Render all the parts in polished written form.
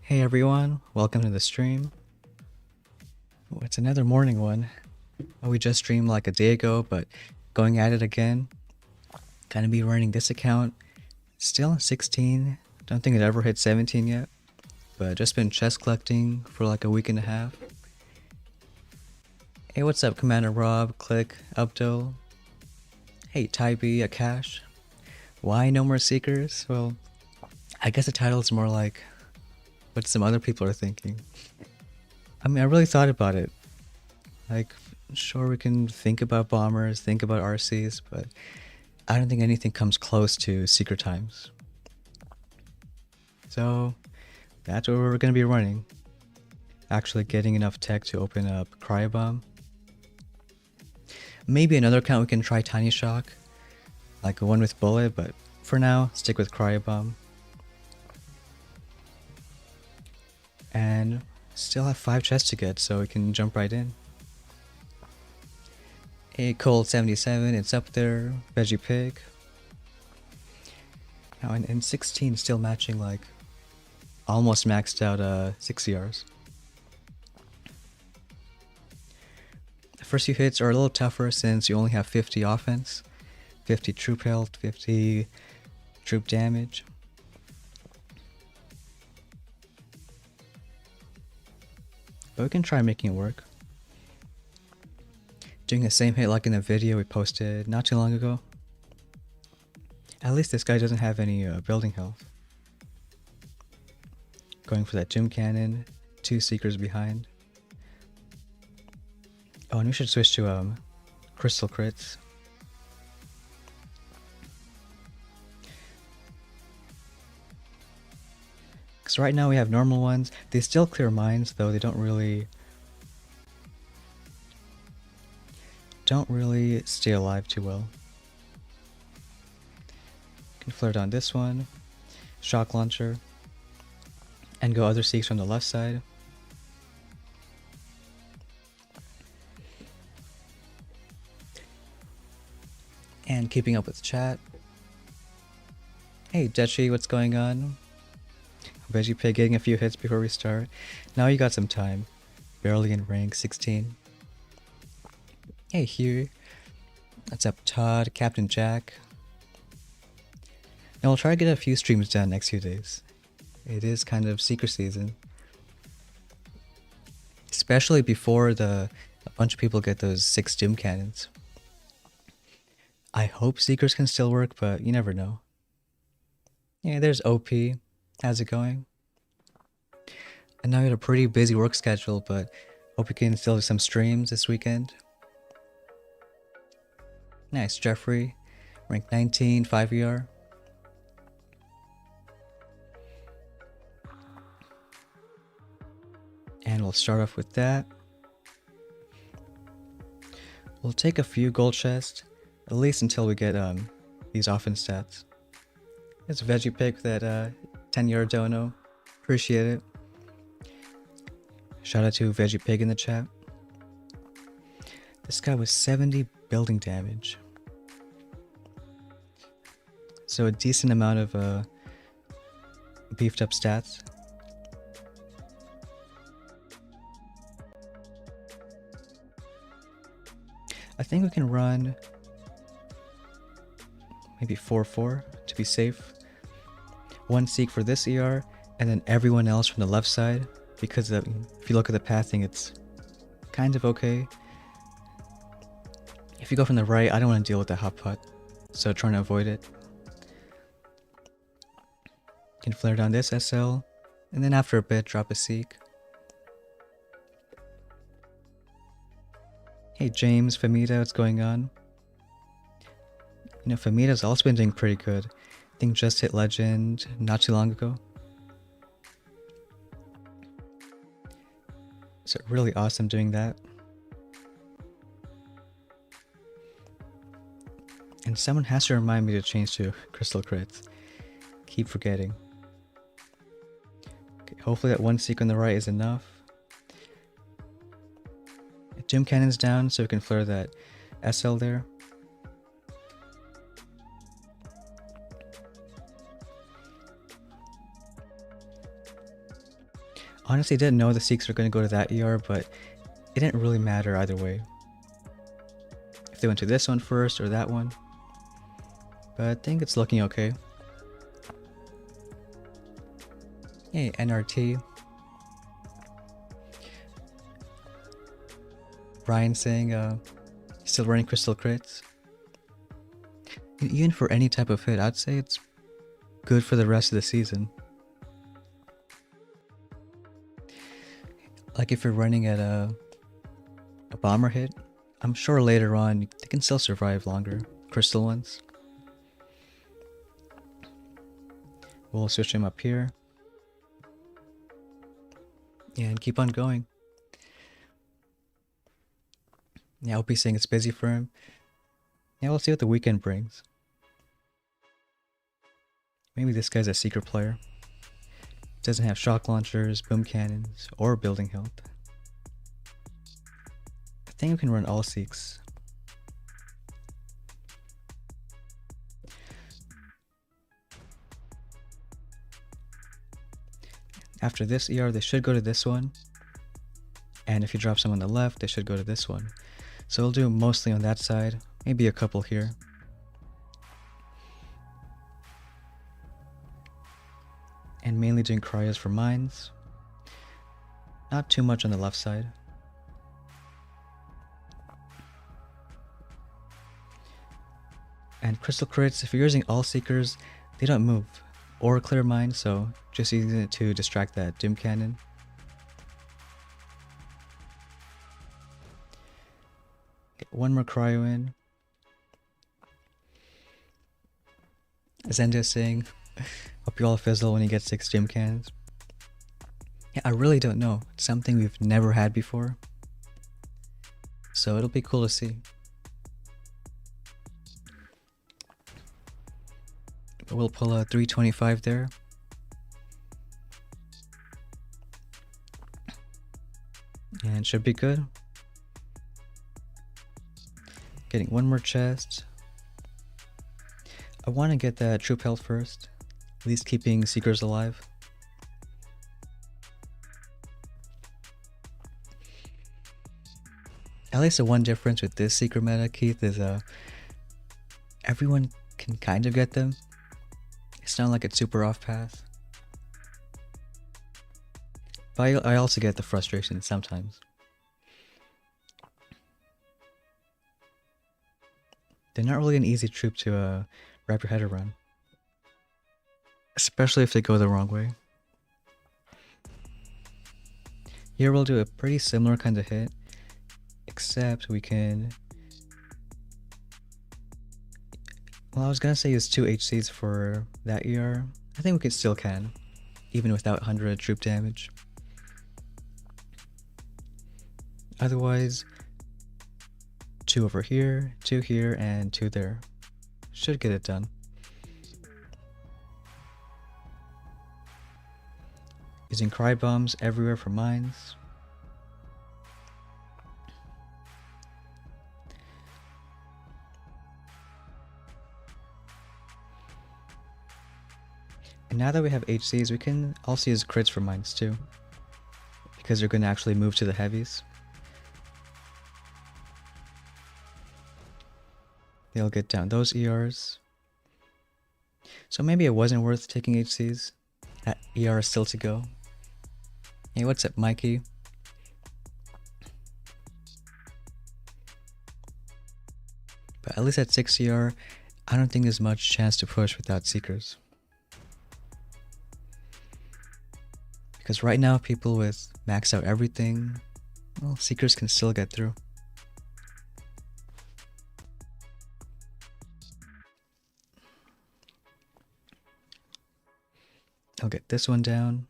Hey everyone, welcome to the stream. Oh, it's another morning one. We just streamed like a day ago, but going at it again. Gonna be running this account. Still on 16. Don't think it ever hit 17 yet. But just been chest collecting for like a week and a half. Hey, what's up, Commander Rob, Click, Updole? Hey, Tybee, Akash. Why no more Seekers? Well, I guess the title is more like what some other people are thinking. I mean, I really thought about it. Like, sure, we can think about bombers, think about RCs, but I don't think anything comes close to Secret Times. So, that's what we're going to be running. Actually getting enough tech to open up Cryobomb. Maybe another account we can try Tiny Shock, like a one with Bullet, but for now, stick with Cryobomb. And still have 5 chests to get, so we can jump right in. A Cold 77, it's up there. Veggie Pig. Now in 16, still matching like almost maxed out 6 CRs. The first few hits are a little tougher since you only have 50 offense, 50 troop health, 50 troop damage. But we can try making it work. Doing the same hit like in the video we posted not too long ago. At least this guy doesn't have any building health. Going for that gym cannon, 2 Seekers behind. Oh, and we should switch to crystal crits. Because right now we have normal ones. They still clear mines, though they don't really stay alive too well. Can flirt on this one, shock launcher, and go other seeks from the left side. And keeping up with chat. Hey Dechi, what's going on? Veggie Pig getting a few hits before we start. Now you got some time. Barely in rank 16. Hey Hugh. What's up Todd, Captain Jack. And we'll try to get a few streams done next few days. It is kind of Seeker season. Especially before a bunch of people get those 6 Doom Cannons. I hope Seekers can still work, but you never know. Yeah, there's OP. How's it going? And now we had a pretty busy work schedule, but hope you can still do some streams this weekend. Nice, Jeffrey. Rank 19, 5 ER. And we'll start off with that. We'll take a few gold chests, at least until we get these offense stats. It's Veggie Pig with that 10 ER dono. Appreciate it. Shout out to Veggie Pig in the chat. This guy was 70 building damage. So a decent amount of beefed up stats. I think we can run maybe 4-4 to be safe. One Seek for this ER, and then everyone else from the left side, because if you look at the pathing, it's kind of okay. If you go from the right, I don't want to deal with the hot pot, so trying to avoid it. Can flare down this SL, and then after a bit, drop a Seek. Hey James, Famita, what's going on? You know, Famita's also been doing pretty good. I think just hit Legend not too long ago. So really awesome doing that. And someone has to remind me to change to crystal crits. Keep forgetting. Okay, hopefully that one Seek on the right is enough. Doom Cannon's down, so we can flare that SL there. Honestly, didn't know the Seeks were going to go to that ER, but it didn't really matter either way. If they went to this one first or that one. But I think it's looking okay. Hey, NRT. Ryan saying, still running crystal crits. And even for any type of hit, I'd say it's good for the rest of the season. Like if you're running at a bomber hit, I'm sure later on they can still survive longer. Crystal ones. We'll switch him up here. Yeah, and keep on going. Yeah, I'll be saying it's busy for him. Yeah, we'll see what the weekend brings. Maybe this guy's a secret player. Doesn't have shock launchers, boom cannons, or building health. I think we can run all Seeks. After this ER, they should go to this one. And if you drop some on the left, they should go to this one. So we'll do mostly on that side, maybe a couple here. And mainly doing cryos for mines. Not too much on the left side. And crystal crits, if you're using all seekers, they don't move or clear mine, so just using it to distract that Doom Cannon. one more cryo in. Zenda saying, hope you all fizzle when you get 6 gym cannons. Yeah, I really don't know. It's something we've never had before. So it'll be cool to see. But we'll pull a 325 there. And should be good. Getting one more chest. I want to get that troop health first. At least keeping Seekers alive. At least the one difference with this Seeker meta, Keith, is everyone can kind of get them. It's not like it's super off path. But I also get the frustration sometimes. They're not really an easy troop to wrap your head around. Especially if they go the wrong way. Here we'll do a pretty similar kind of hit. Except we can... Well, I was gonna say use 2 HCs for that ER. I think we still can. Even without 100 troop damage. Otherwise, 2 over here, 2 here, and 2 there. Should get it done. Using cry bombs everywhere for mines. And now that we have HCs, we can also use crits for mines too. Because they're going to actually move to the heavies. They'll get down those ERs. So maybe it wasn't worth taking HCs. That ER is still to go. Hey, what's up, Mikey? But at least at 6 ER, I don't think there's much chance to push without Seekers. Because right now, people with maxed out everything, well, Seekers can still get through. I'll get this one down.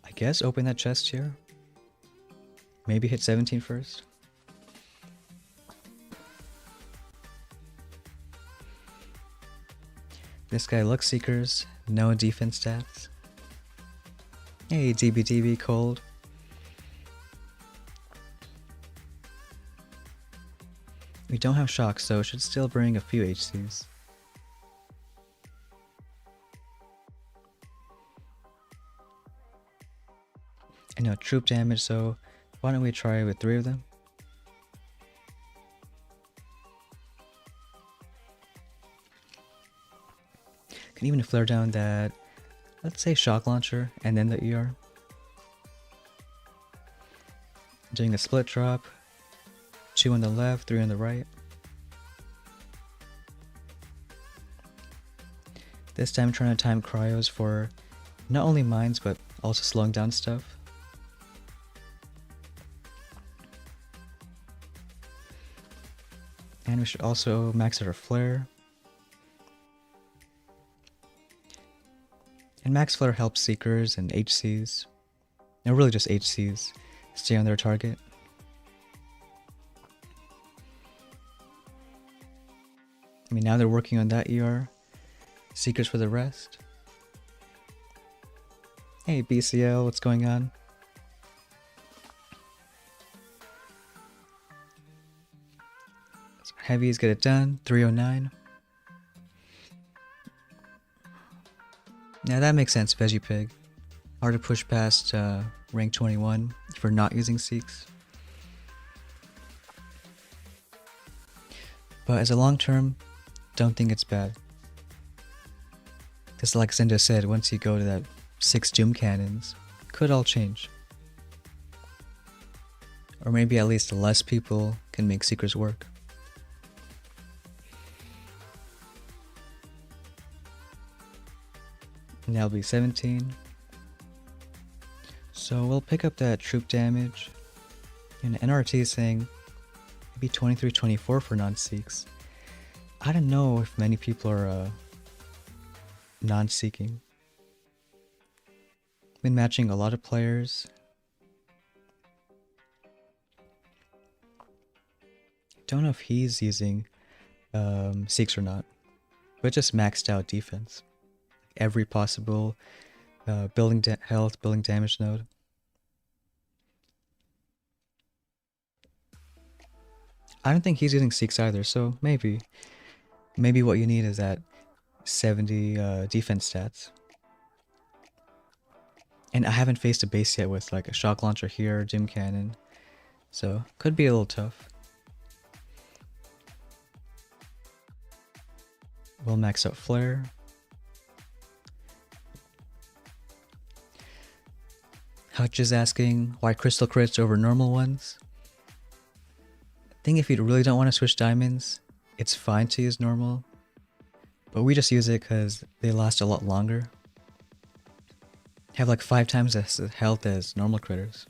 I guess open that chest here. Maybe hit 17 first. This guy looks Seekers, no defense stats. Hey, DBDB cold. We don't have shocks, so it should still bring a few HCs. And no troop damage, so why don't we try with 3 of them? Can even flare down that, let's say, shock launcher, and then the ER. Doing a split drop. 2 on the left, 3 on the right. This time trying to time cryos for not only mines, but also slowing down stuff. And we should also max out our flare. And max flare helps Seekers and HCs, no, really just HCs, stay on their target. I mean, now they're working on that ER. Seekers for the rest. Hey, BCL, what's going on? So heavies get it done. 309. Yeah, that makes sense, Veggie Pig. Hard to push past rank 21 if you're not using Seeks. But as a long term, don't think it's bad. Because like Zenda said, once you go to that 6 Doom Cannons, could all change. Or maybe at least less people can make Seekers work. And that'll be 17. So we'll pick up that troop damage. And NRT is saying maybe 23-24 for non-seeks. I don't know if many people are non-seeking. Been matching a lot of players. Don't know if he's using seeks or not, but just maxed out defense. Every possible building health, building damage node. I don't think he's using seeks either, so maybe what you need is that 70 defense stats. And I haven't faced a base yet with like a shock launcher here, gym cannon, so could be a little tough. We'll max out flare. Hutch is asking why crystal crits over normal ones. I think if you really don't want to switch diamonds, it's fine to use normal, but we just use it because they last a lot longer. Have like 5 times as health as normal critters.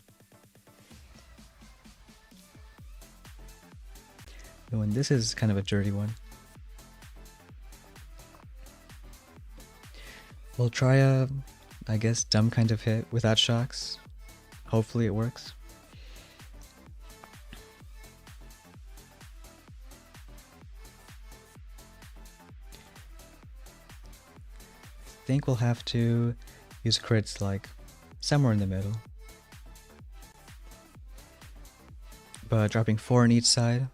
And this is kind of a dirty one. We'll try a, I guess, dumb kind of hit without shocks. Hopefully it works. I think we'll have to use crits like somewhere in the middle. But dropping 4 on each side.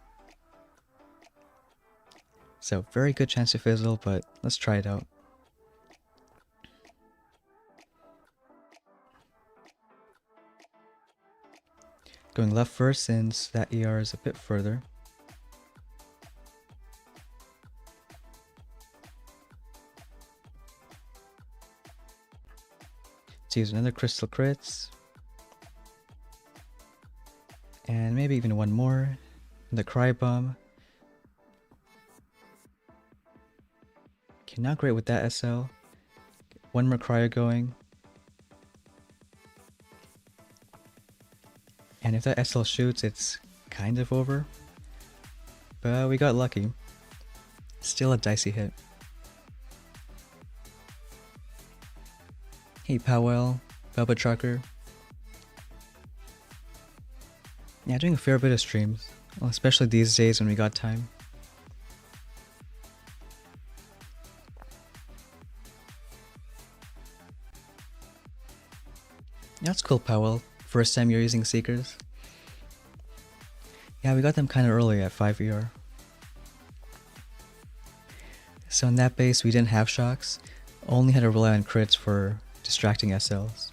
So very good chance to fizzle, but let's try it out. Going left first since that ER is a bit further. Let's use another crystal crits. And maybe even one more. The cry bomb. Okay, not great with that SL. One more cryo going. And if that SL shoots, it's kind of over. But we got lucky. Still a dicey hit. Hey Powell, Bubba Trucker. Yeah, doing a fair bit of streams, well, especially these days when we got time. That's cool, Powell. First time you're using Seekers. Yeah, we got them kind of early at 5 ER. So in that base we didn't have shocks, only had to rely on crits for distracting SLs.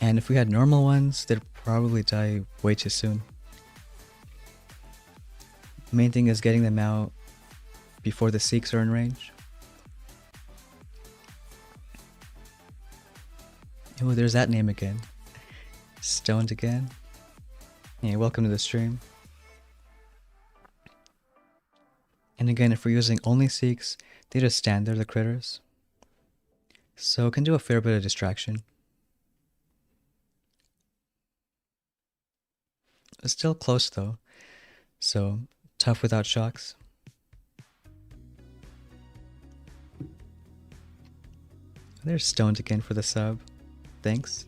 And if we had normal ones, they'd probably die way too soon. Main thing is getting them out before the Seeks are in range. Oh, there's that name again. Stoned again. Hey, welcome to the stream. And again, if we're using only Seeks, they just stand there, the critters. So it can do a fair bit of distraction. It's still close though, so tough without shocks. There's Stoned again for the sub. Thanks.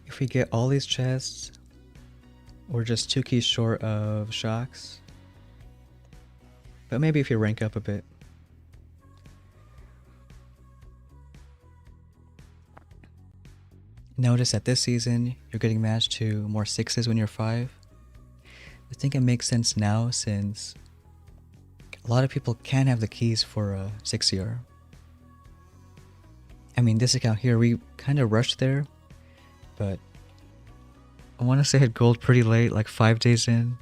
If we get all these chests, we're just 2 keys short of shocks. But maybe if you rank up a bit. Notice that this season, you're getting matched to more 6s when you're 5. I think it makes sense now since a lot of people can have the keys for a 6ER. I mean, this account here, we kind of rushed there, but I want to say hit gold pretty late, like 5 days in.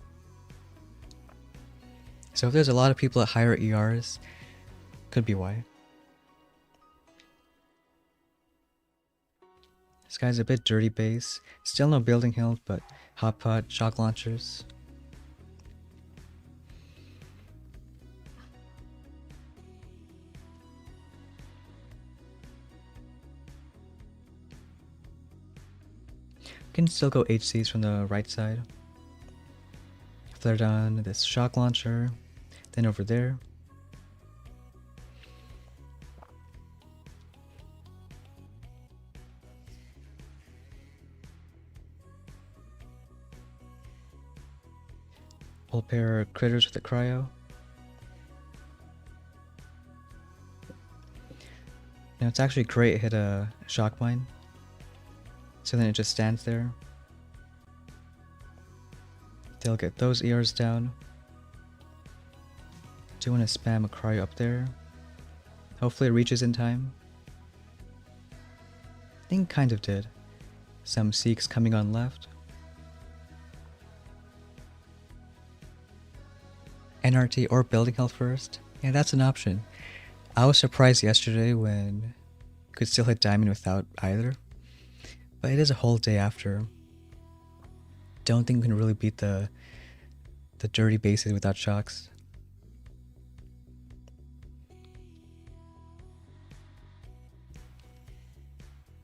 So if there's a lot of people at higher ERs, could be why. This guy's a bit dirty base. Still no building health, but hot pot, shock launchers. Can still go HCs from the right side. Flare down this shock launcher, then over there. We'll pair critters with the cryo. Now it's actually great to hit a shock mine. So then it just stands there. They'll get those ERs down. Do want to spam a cryo up there. Hopefully it reaches in time. I think kind of did. Some Seeks coming on left. NRT or building health first. Yeah, that's an option. I was surprised yesterday when you could still hit diamond without either. But it is a whole day after. Don't think we can really beat the dirty bases without shocks.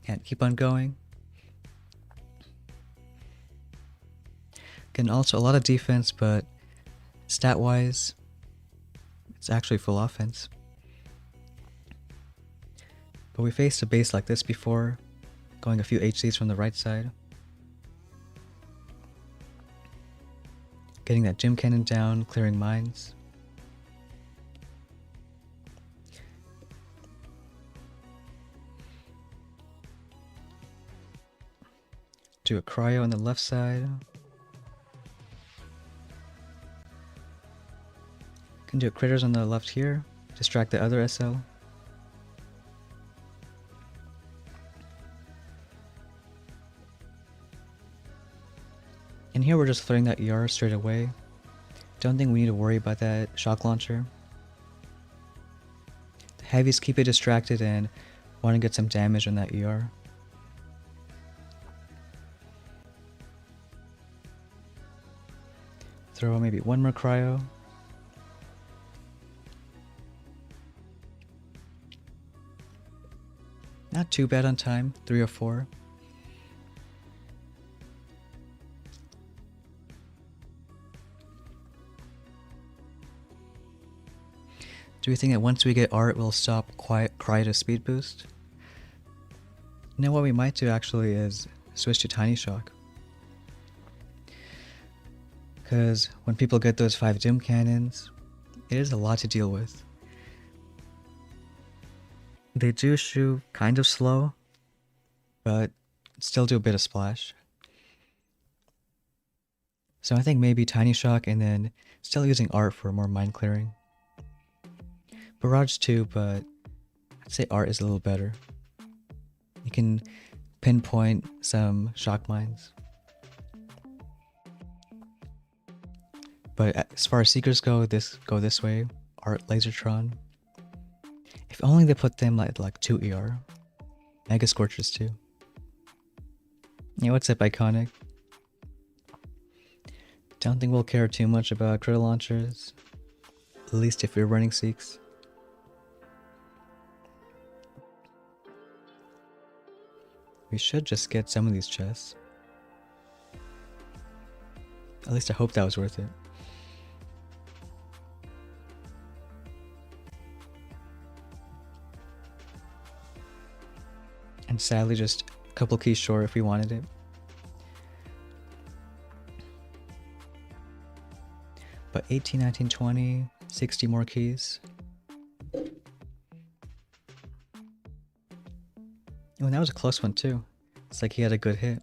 And keep on going. Again, also a lot of defense, but stat-wise, it's actually full offense. But we faced a base like this before, going a few HCs from the right side. Getting that gym cannon down, clearing mines. Do a cryo on the left side. Can do critters on the left here, distract the other SL. And here we're just throwing that ER straight away. Don't think we need to worry about that shock launcher. The heavies keep it distracted and want to get some damage on that ER. Throw maybe one more cryo. Not too bad on time, 3 or 4. Do we think that once we get art, we'll stop Cry to speed boost? You know what we might do actually is switch to Tiny Shock. Because when people get those 5 Doom Cannons, it is a lot to deal with. They do shoot kind of slow, but still do a bit of splash. So I think maybe Tiny Shock and then still using art for more mine clearing. Barrage too, but I'd say art is a little better. You can pinpoint some shock mines. But as far as Seekers go this way, art Lasertron. If only they put them like 2 ER. Mega Scorchers too. Yeah, what's up, Iconic? Don't think we'll care too much about critter launchers. At least if we're running Seeks. We should just get some of these chests. At least I hope that was worth it. And sadly just a couple keys short if we wanted it. But 18, 19, 20, 60 more keys. Oh, and that was a close one too. It's like he had a good hit.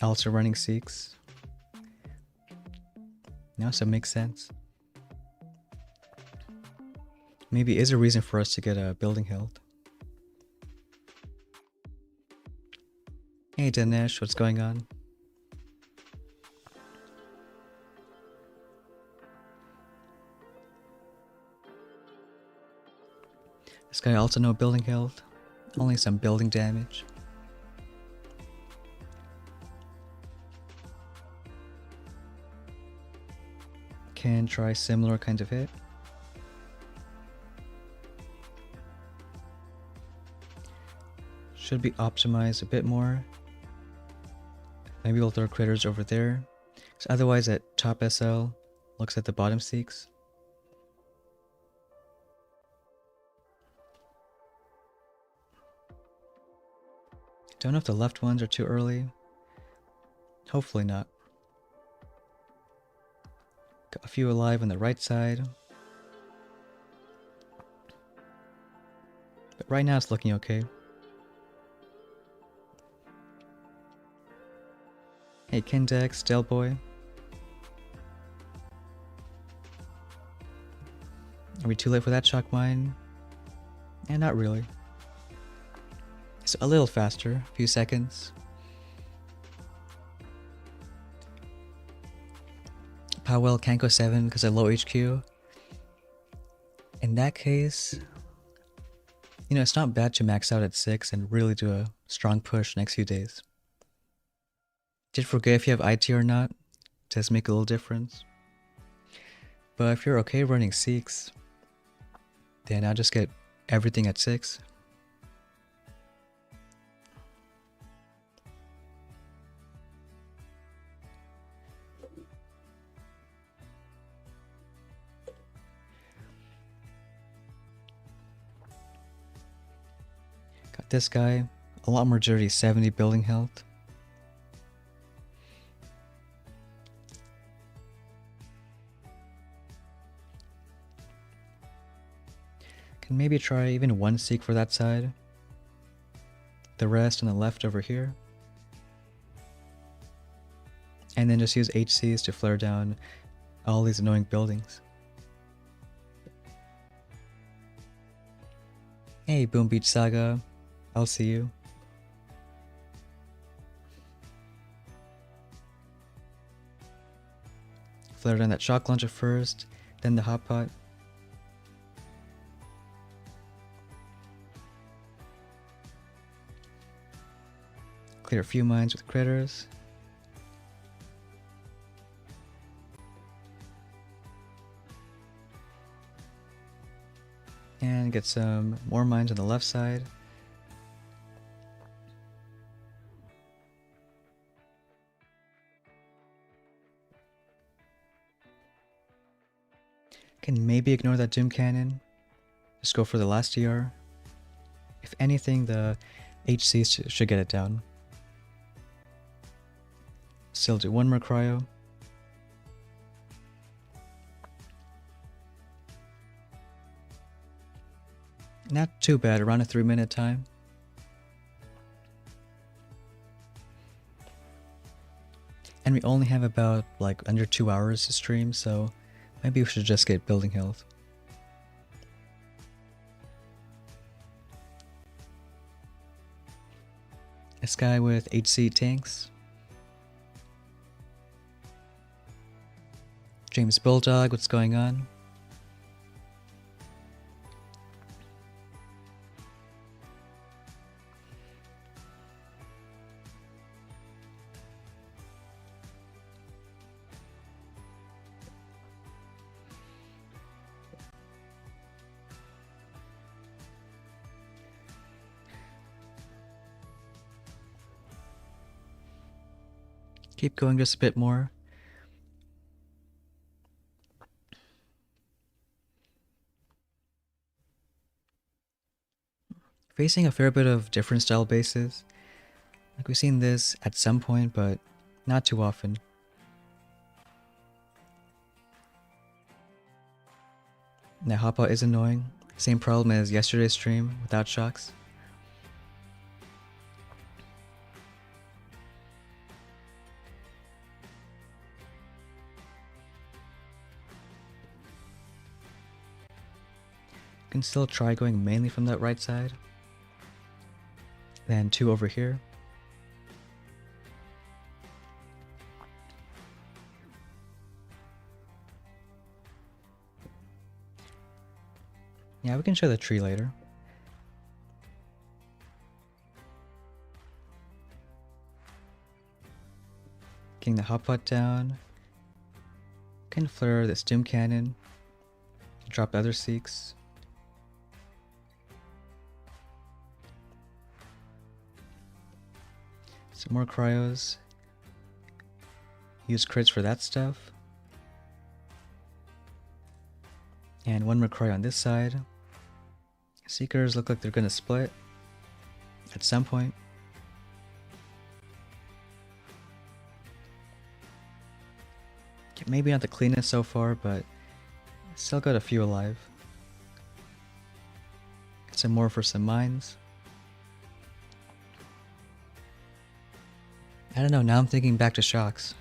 Also running Seeks. Now so it makes sense. Maybe is a reason for us to get a building health. Hey Dinesh, what's going on? This guy also no building health, only some building damage. Can try similar kind of hit. should be optimized a bit more. Maybe we'll throw critters over there. So otherwise that top SL looks at the bottom seeks. Don't know if the left ones are too early. Hopefully not. Got a few alive on the right side. But right now it's looking okay. Hey Kindex, Delboy. Are we too late for that shock mine? Eh, not really. It's a little faster, a few seconds. Powell can't go 7 because of low HQ. In that case, you know, it's not bad to max out at 6 and really do a strong push next few days. Did forget if you have IT or not. Does make a little difference. But if you're okay running Seeks, then I'll just get everything at 6. Got this guy, a lot more dirty, 70 building health. Can maybe try even one Seek for that side. The rest on the left over here. And then just use HCs to flare down all these annoying buildings. Hey Boom Beach Saga, I'll see you. Flare down that shock launcher first, then the hot pot. Clear a few mines with critters. And get some more mines on the left side. Can maybe ignore that Doom Cannon. Just go for the last DR. If anything, the HCs should get it down. Still do one more cryo. Not too bad, around a 3-minute time. And we only have about like under 2 hours to stream, so maybe we should just get building health. This guy with HC tanks. James Bulldog, what's going on? Keep going just a bit more. Facing a fair bit of different style bases. Like we've seen this at some point, but not too often. Now hop out is annoying. Same problem as yesterday's stream without shocks. Can still try going mainly from that right side. Then 2 over here. Yeah, we can show the tree later. Getting the hot pot down. Can flare this Doom Cannon. Drop other Seeks. Some more cryos. Use crits for that stuff. And one more cryo on this side. Seekers look like they're gonna split at some point. Maybe not the cleanest so far, but still got a few alive. Some more for some mines. I don't know, now I'm thinking back to shocks.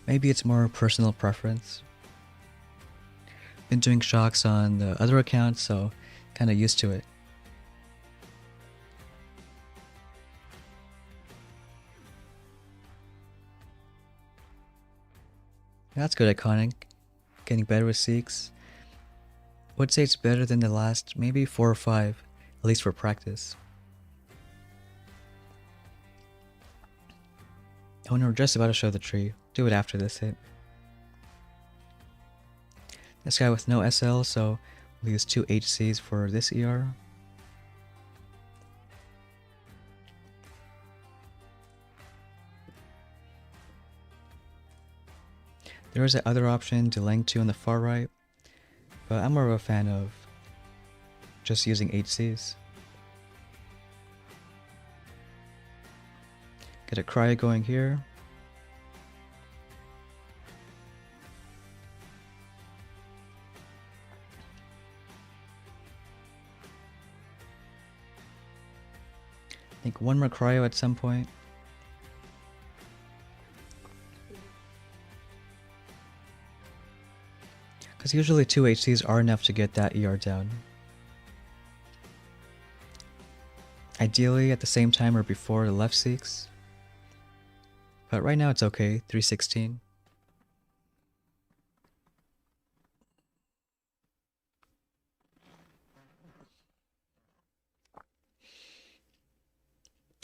Maybe it's more personal preference. Been doing shocks on the other account, so kinda used to it. That's good, iconic. Getting better with Seeks. Would say it's better than the last maybe 4 or 5, at least for practice. Oh no, we're just about to show the tree. Do it after this hit. This guy with no SL, so we'll use 2 HCs for this ER. There is that other option, delaying 2 on the far right, but I'm more of a fan of just using HCs. Get a cryo going here. I think one more cryo at some point. Because usually 2 HCs are enough to get that ER down. Ideally at the same time or before the left Seeks. But right now it's okay, 316.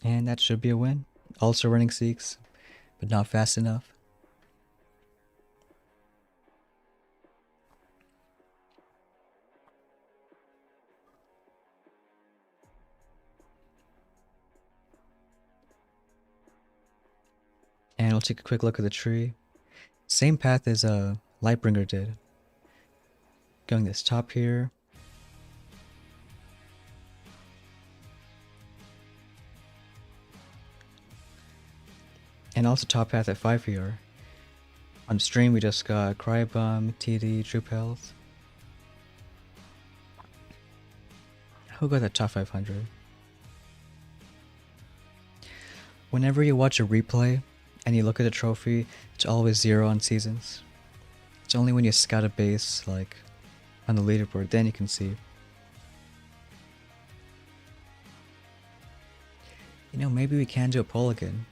And that should be a win. Also running Seeks, but not fast enough. And we'll take a quick look at the tree. Same path as Lightbringer did. Going this top here. And also top path at 5 here. On stream we just got Cryobomb, TD, Troop Health. Who got that top 500? Whenever you watch a replay and you look at a trophy, it's always 0 on seasons. It's only when you scout a base, like on the leaderboard, then you can see. You know, maybe we can do a poll again.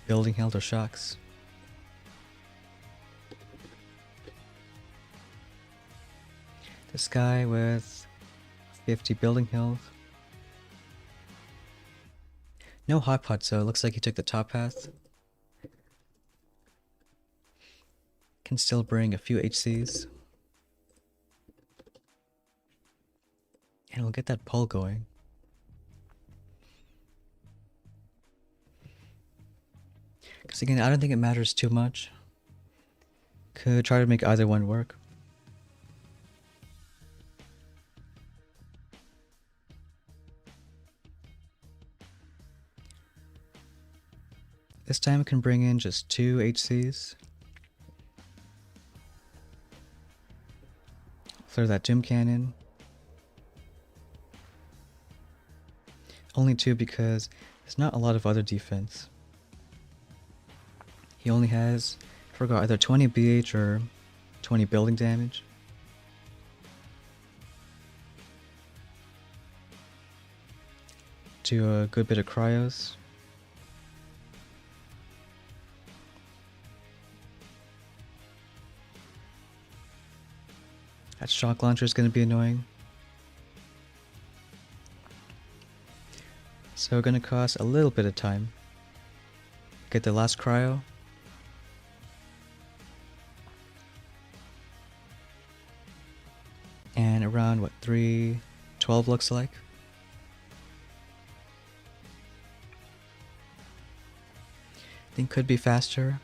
Building health or shocks. This guy with 50 building health. No hotpot, so it looks like he took the top path. Can still bring a few HCs. And we'll get that pull going. Because again, I don't think it matters too much. Could try to make either one work. This time it can bring in just 2 HCs. Flare that Gym Cannon. Only 2 because there's not a lot of other defense. He only has, I forgot, either 20 BH or 20 building damage. Do a good bit of cryos. That shock launcher is going to be annoying. So going to cost a little bit of time. Get the last cryo. And around what, 312 looks like. think could be faster.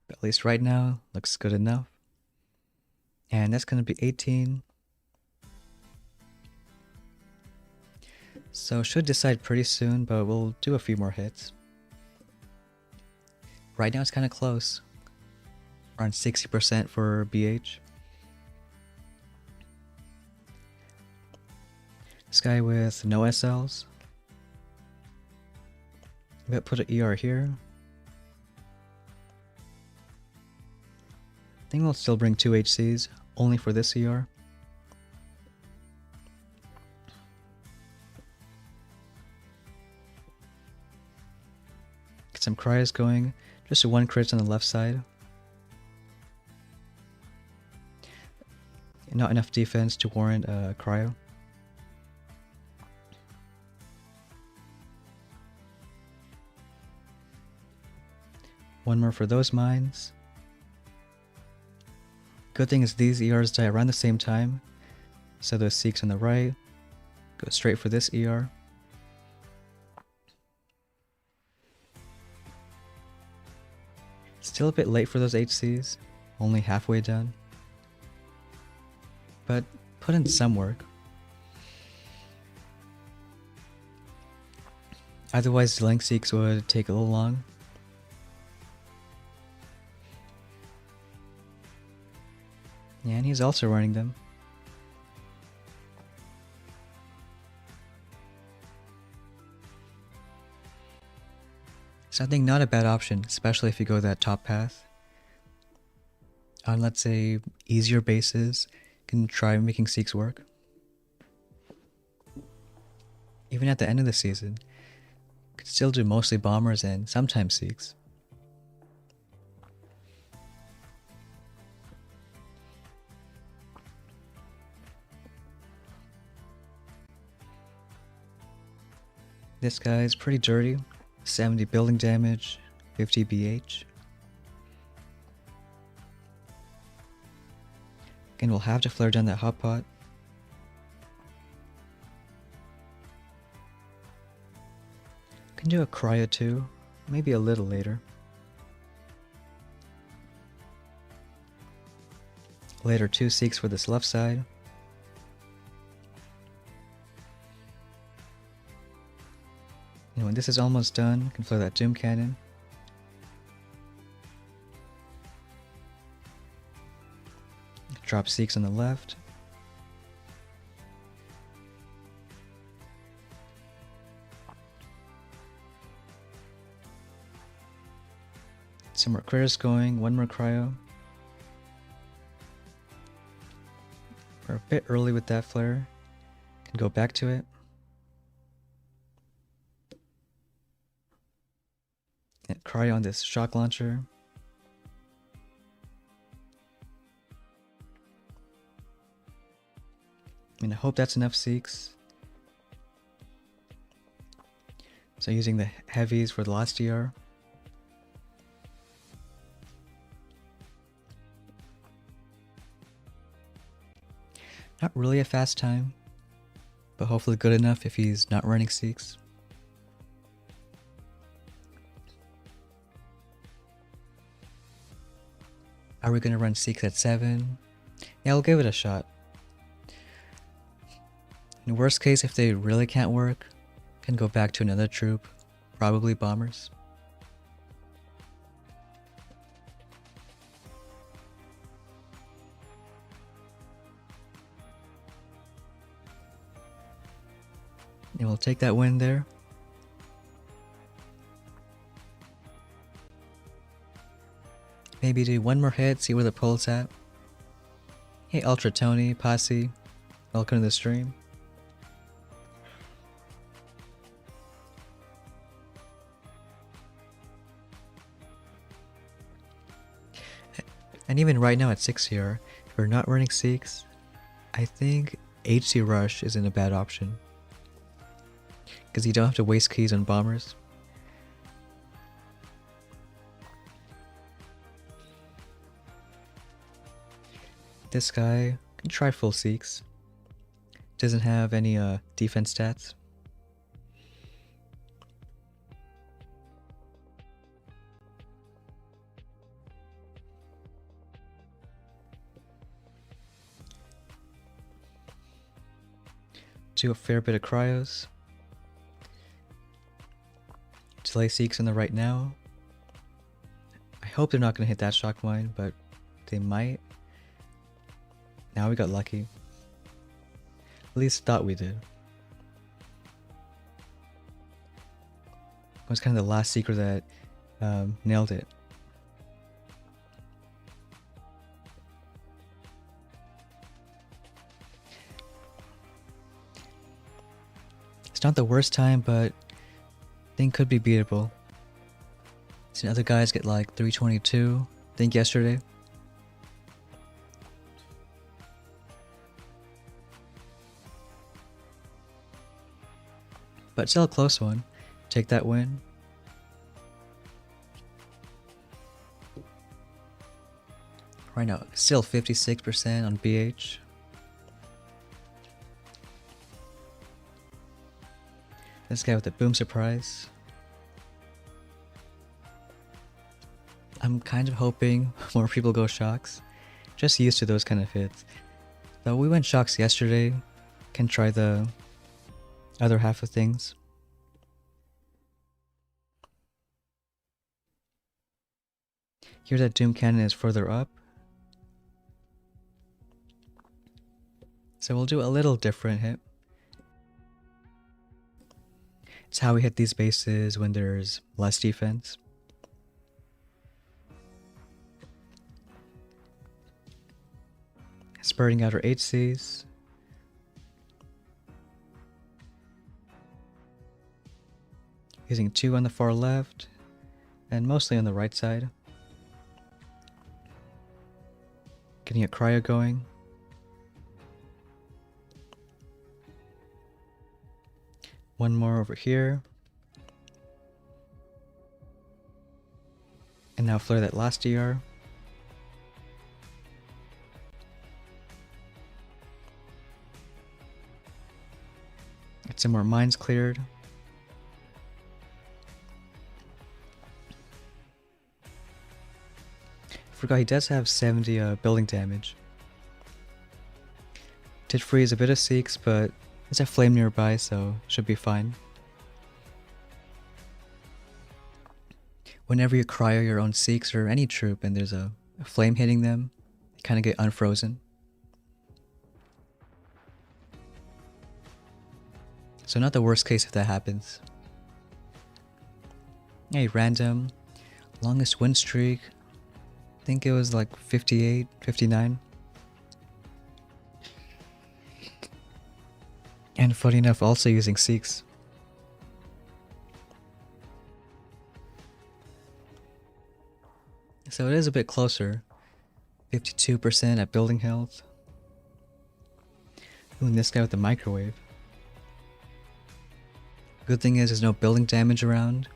But at least right now, looks good enough. And that's going to be 18. So should decide pretty soon, but we'll do a few more hits. Right now it's kind of close. Around 60% for BH. This guy with no SLs. But put an ER here. I think we'll still bring 2 HCs, only for this ER. Get some cryos going. Just 1 crit on the left side. Not enough defense to warrant a cryo. One more for those mines. Good thing is these ERs die around the same time. So those Seeks on the right go straight for this ER. Still a bit late for those HCs, only halfway done. But put in some work. Otherwise delaying Seeks would take a little long. Yeah, and he's also running them. So I think not a bad option, especially if you go that top path. On, let's say, easier bases, you can try making Seeks work. Even at the end of the season, you could still do mostly bombers and sometimes Seeks. This guy is pretty dirty. 70 building damage, 50 BH. Again, we'll have to flare down that hot pot. Can do a cryo too, maybe a little later. Later 2 Seeks for this left side. And when this is almost done, you can flare that Doom Cannon. Drop Seeks on the left. Some more critters going, 1 more cryo. We're a bit early with that flare. Can go back to it. And cryo on this shock launcher. I mean, I hope that's enough Seeks. So using the heavies for the last ER. Not really a fast time, but hopefully good enough if he's not running Seeks. Are we going to run Seeks at 7? Yeah, I'll give it a shot. In worst case, if they really can't work, can go back to another troop, probably bombers. And we'll take that win there. Maybe do 1 more hit, see where the pull's at. Hey Ultra Tony, Posse, welcome to the stream. And even right now at 6 here, if we're not running Seeks, I think HC Rush isn't a bad option. Because you don't have to waste keys on bombers. This guy can try full Seeks. Doesn't have any defense stats. Do a fair bit of cryos. Delay seeks in the right now. I hope they're not going to hit that shock mine, but they might. Now we got lucky. At least thought we did. It was kind of the last seeker that nailed it. It's not the worst time, but thing could be beatable. Seen other guys get like 322, I think yesterday. But still a close one. Take that win. Right now, still 56% on BH. This guy with the boom surprise. I'm kind of hoping more people go shocks. Just used to those kind of hits. Though we went shocks yesterday. Can try the other half of things. Here that Doom Cannon is further up. So we'll do a little different hit. It's how we hit these bases when there's less defense. Spurting out our HCs. Using 2 on the far left, and mostly on the right side. Getting a cryo going. One more over here. And now flare that last DR. Get some more mines cleared. Forgot he does have 70 building damage. Did freeze a bit of Seeks, but there's a flame nearby, so should be fine. Whenever you cryo your own Seeks or any troop and there's a flame hitting them, you kind of get unfrozen. So not the worst case if that happens. Hey, random. Longest win streak. I think it was like 58, 59. And funny enough, also using Seeks. So it is a bit closer. 52% at building health. Ooh, and this guy with the microwave. Good thing is there's no building damage around.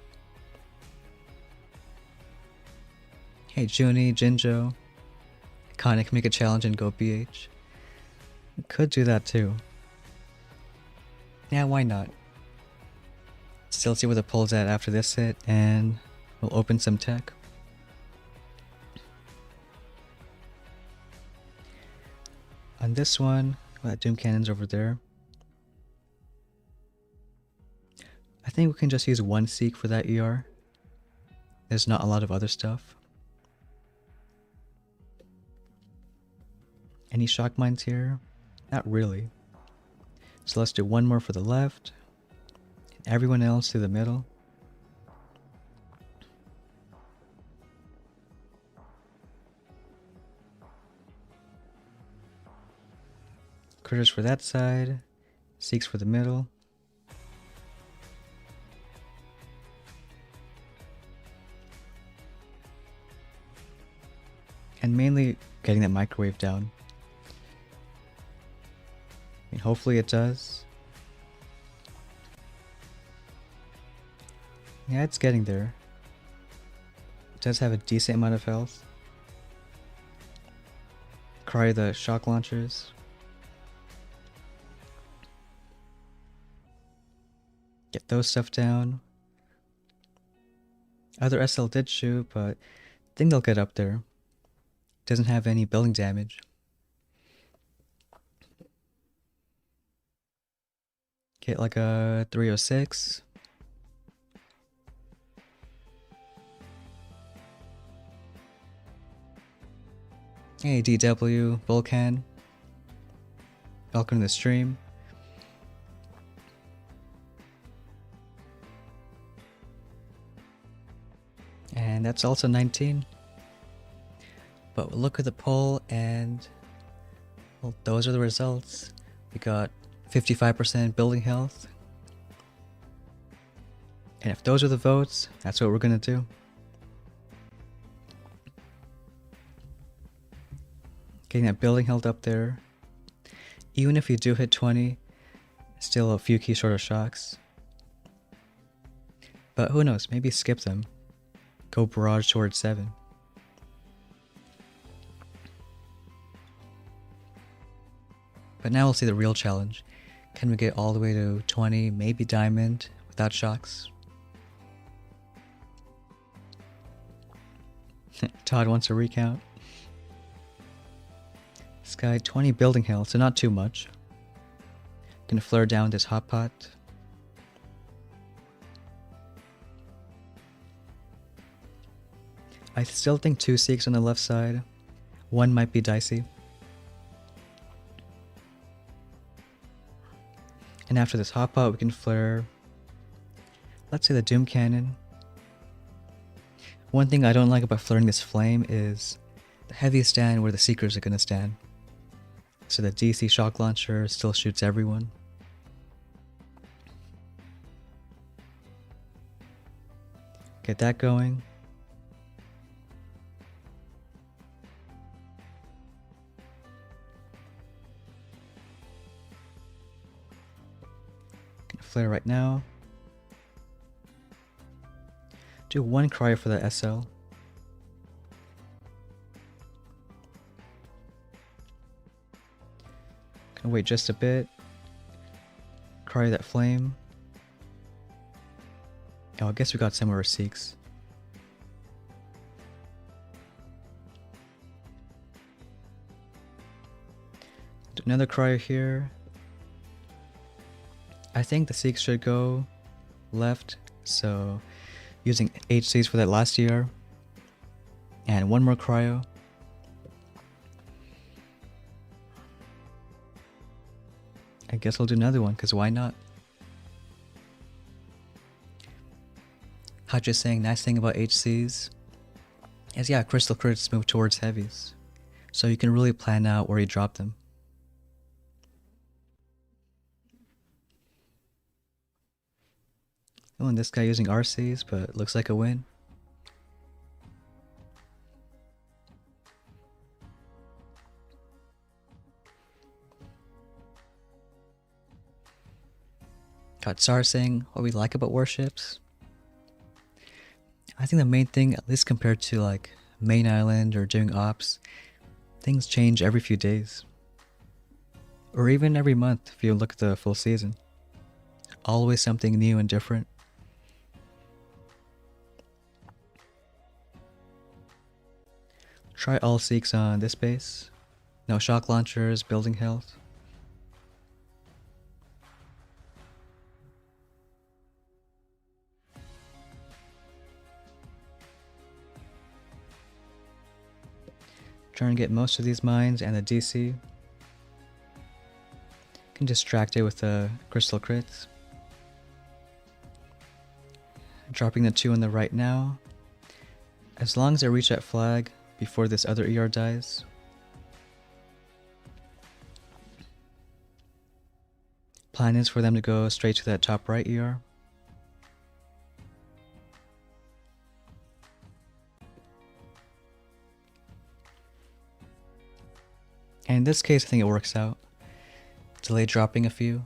Hey, Junie, Jinjo. Iconic, make a challenge and go BH. Could do that too. Yeah, why not? Still see where the pull's at after this hit, and we'll open some tech. On this one, that Doom Cannon's over there. I think we can just use one Seek for that ER. There's not a lot of other stuff. Any shock mines here? Not really. So let's do one more for the left. Everyone else to the middle. Critters for that side. Seeks for the middle. And mainly getting that microwave down. I mean, hopefully it does. Yeah, it's getting there. It does have a decent amount of health. Cryo the shock launchers. Get those stuff down. Other SL did shoot, but I think they'll get up there. Doesn't have any building damage. Get like a 306. Hey DW, Volcan. Welcome to the stream. And that's also 19. But we'll look at the poll and, well, those are the results. We got 55% building health. And if those are the votes, that's what we're gonna do. Getting that building health up there. Even if you do hit 20, still a few key short of shocks. But who knows, maybe skip them. Go barrage towards 7. But now we'll see the real challenge. Can we get all the way to 20, maybe diamond, without shocks? Todd wants a recount. This guy, 20 building health, so not too much. Gonna flare down this hot pot. I still think 2 Seeks on the left side. 1 might be dicey. And after this hot pot, we can flare, let's say, the Doom Cannon. One thing I don't like about flaring this flame is the heavy stand where the Seekers are gonna stand. So the DC shock launcher still shoots everyone. Get that going. Gonna flare right now. Do 1 cryo for the SL. Gonna wait just a bit. Cryo that flame. Oh, I guess we got some of our Seeks. Do another cryo here. I think the Seeks should go left, so using HCs for that last year. And 1 more cryo. I guess I'll do another one, because why not? Hutch is saying, nice thing about HCs is, yeah, crystal crits move towards heavies. So you can really plan out where you drop them. Oh, and this guy using RCs, but looks like a win. Got Sar saying what we like about Warships. I think the main thing, at least compared to like main island or doing ops, things change every few days. Or even every month if you look at the full season. Always something new and different. Try all Seeks on this base. No shock launchers, building health. Try and get most of these mines and the DC. Can distract it with the crystal crits. Dropping the 2 on the right now. As long as I reach that flag before this other ER dies. Plan is for them to go straight to that top right ER. And in this case, I think it works out. Delay dropping a few.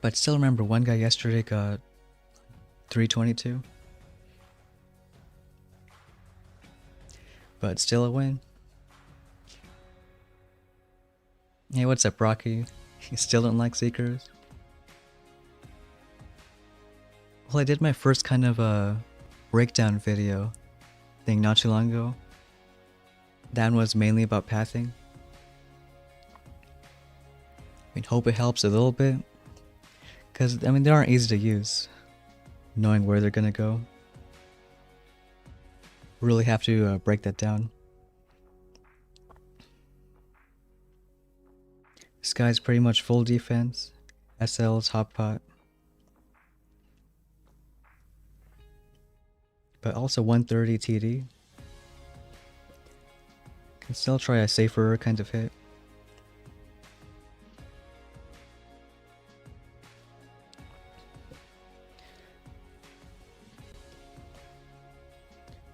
But still remember, one guy yesterday got 322. But still a win. Hey, what's up, Rocky? You still don't like Seekers? Well, I did my first kind of a breakdown video thing not too long ago. That one was mainly about pathing. I mean, hope it helps a little bit. Because, I mean, they aren't easy to use. Knowing where they're gonna go. Really have to break that down. This guy's pretty much full defense. SL's hot pot. But also 130 TD. Can still try a safer kind of hit.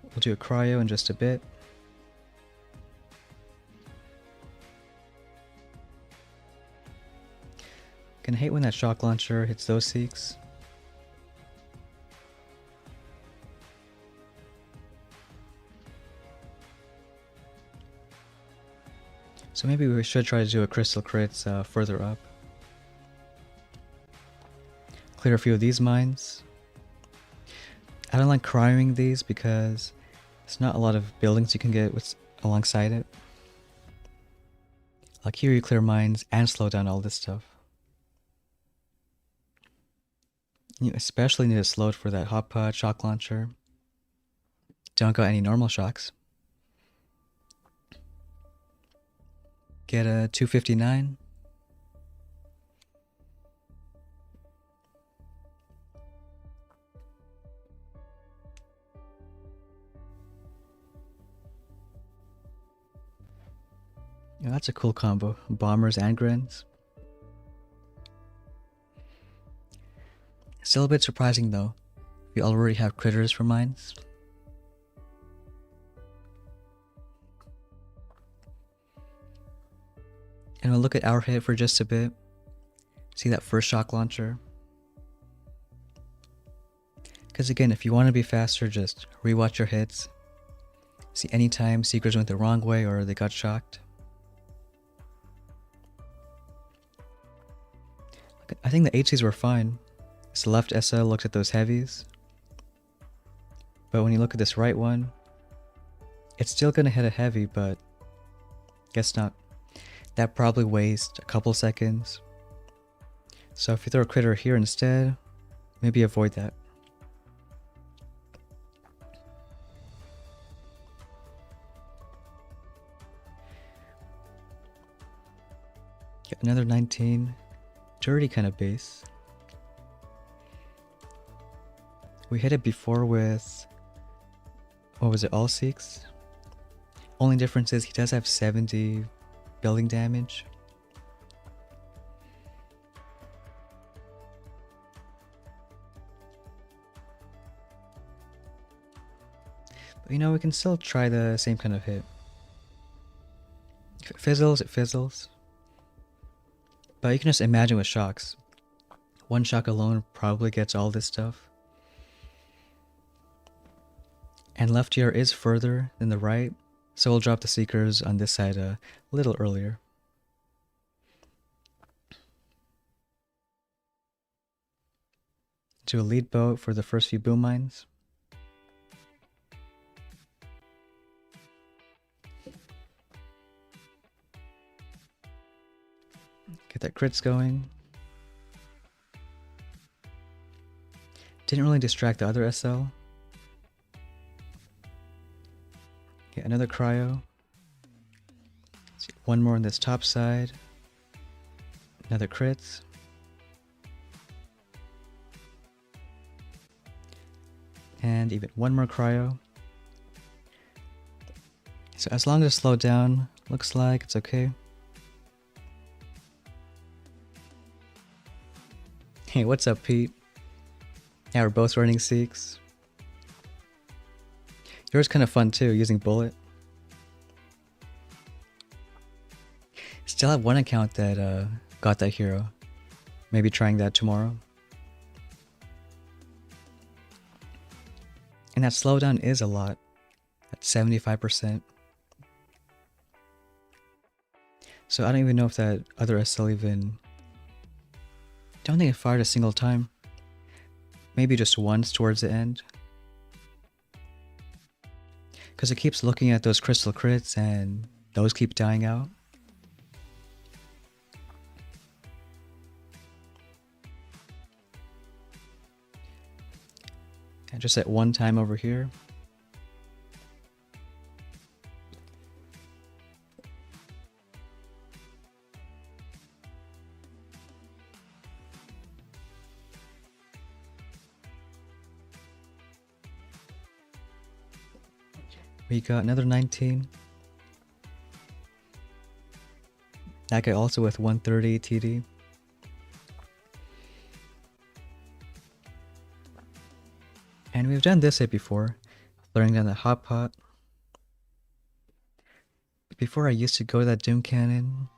We'll do a cryo in just a bit. Can hate when that shock launcher hits those Seeks. So maybe we should try to do a crystal crits further up. Clear a few of these mines. I don't like cryoing these because there's not a lot of buildings you can get alongside it. Like here you clear mines and slow down all this stuff. You especially need to slow it for that hot pot shock launcher. Don't got any normal shocks. Get a 259. Yeah, that's a cool combo. Bombers and Grins. Still a bit surprising though. We already have critters for mines. And we'll look at our hit for just a bit. See that first shock launcher. Because again, if you want to be faster, just rewatch your hits. See anytime Seekers went the wrong way or they got shocked. I think the HCs were fine. This left SL looked at those heavies. But when you look at this right one, it's still going to hit a heavy, but guess not. That probably wastes a couple seconds. So if you throw a critter here instead, maybe avoid that. Get another 19. Dirty kind of base. We hit it before with, what was it, all Seeks? Only difference is he does have 70 building damage. But you know, we can still try the same kind of hit. If it fizzles, it fizzles. But you can just imagine with shocks. One shock alone probably gets all this stuff. And left here is further than the right, so we'll drop the Seekers on this side a little earlier. Do a lead boat for the first few boom mines. Get that crits going. Didn't really distract the other SL. Get another cryo. One more on this top side. Another crits. And even one more cryo. So as long as it's slowed down, looks like it's okay. Hey, what's up, Pete? Yeah, we're both running Seeks. Yours kind of fun too, using bullet. Still have one account that got that hero. Maybe trying that tomorrow. And that slowdown is a lot. At 75%. So I don't even know if that other SL even... Don't think it fired a single time. Maybe just once towards the end. Because it keeps looking at those crystal crits and those keep dying out. And just at one time over here. We got another 19. That guy also with 130 TD. And we've done this hit before, flaring down the hot pot. Before I used to go to that Doom Cannon.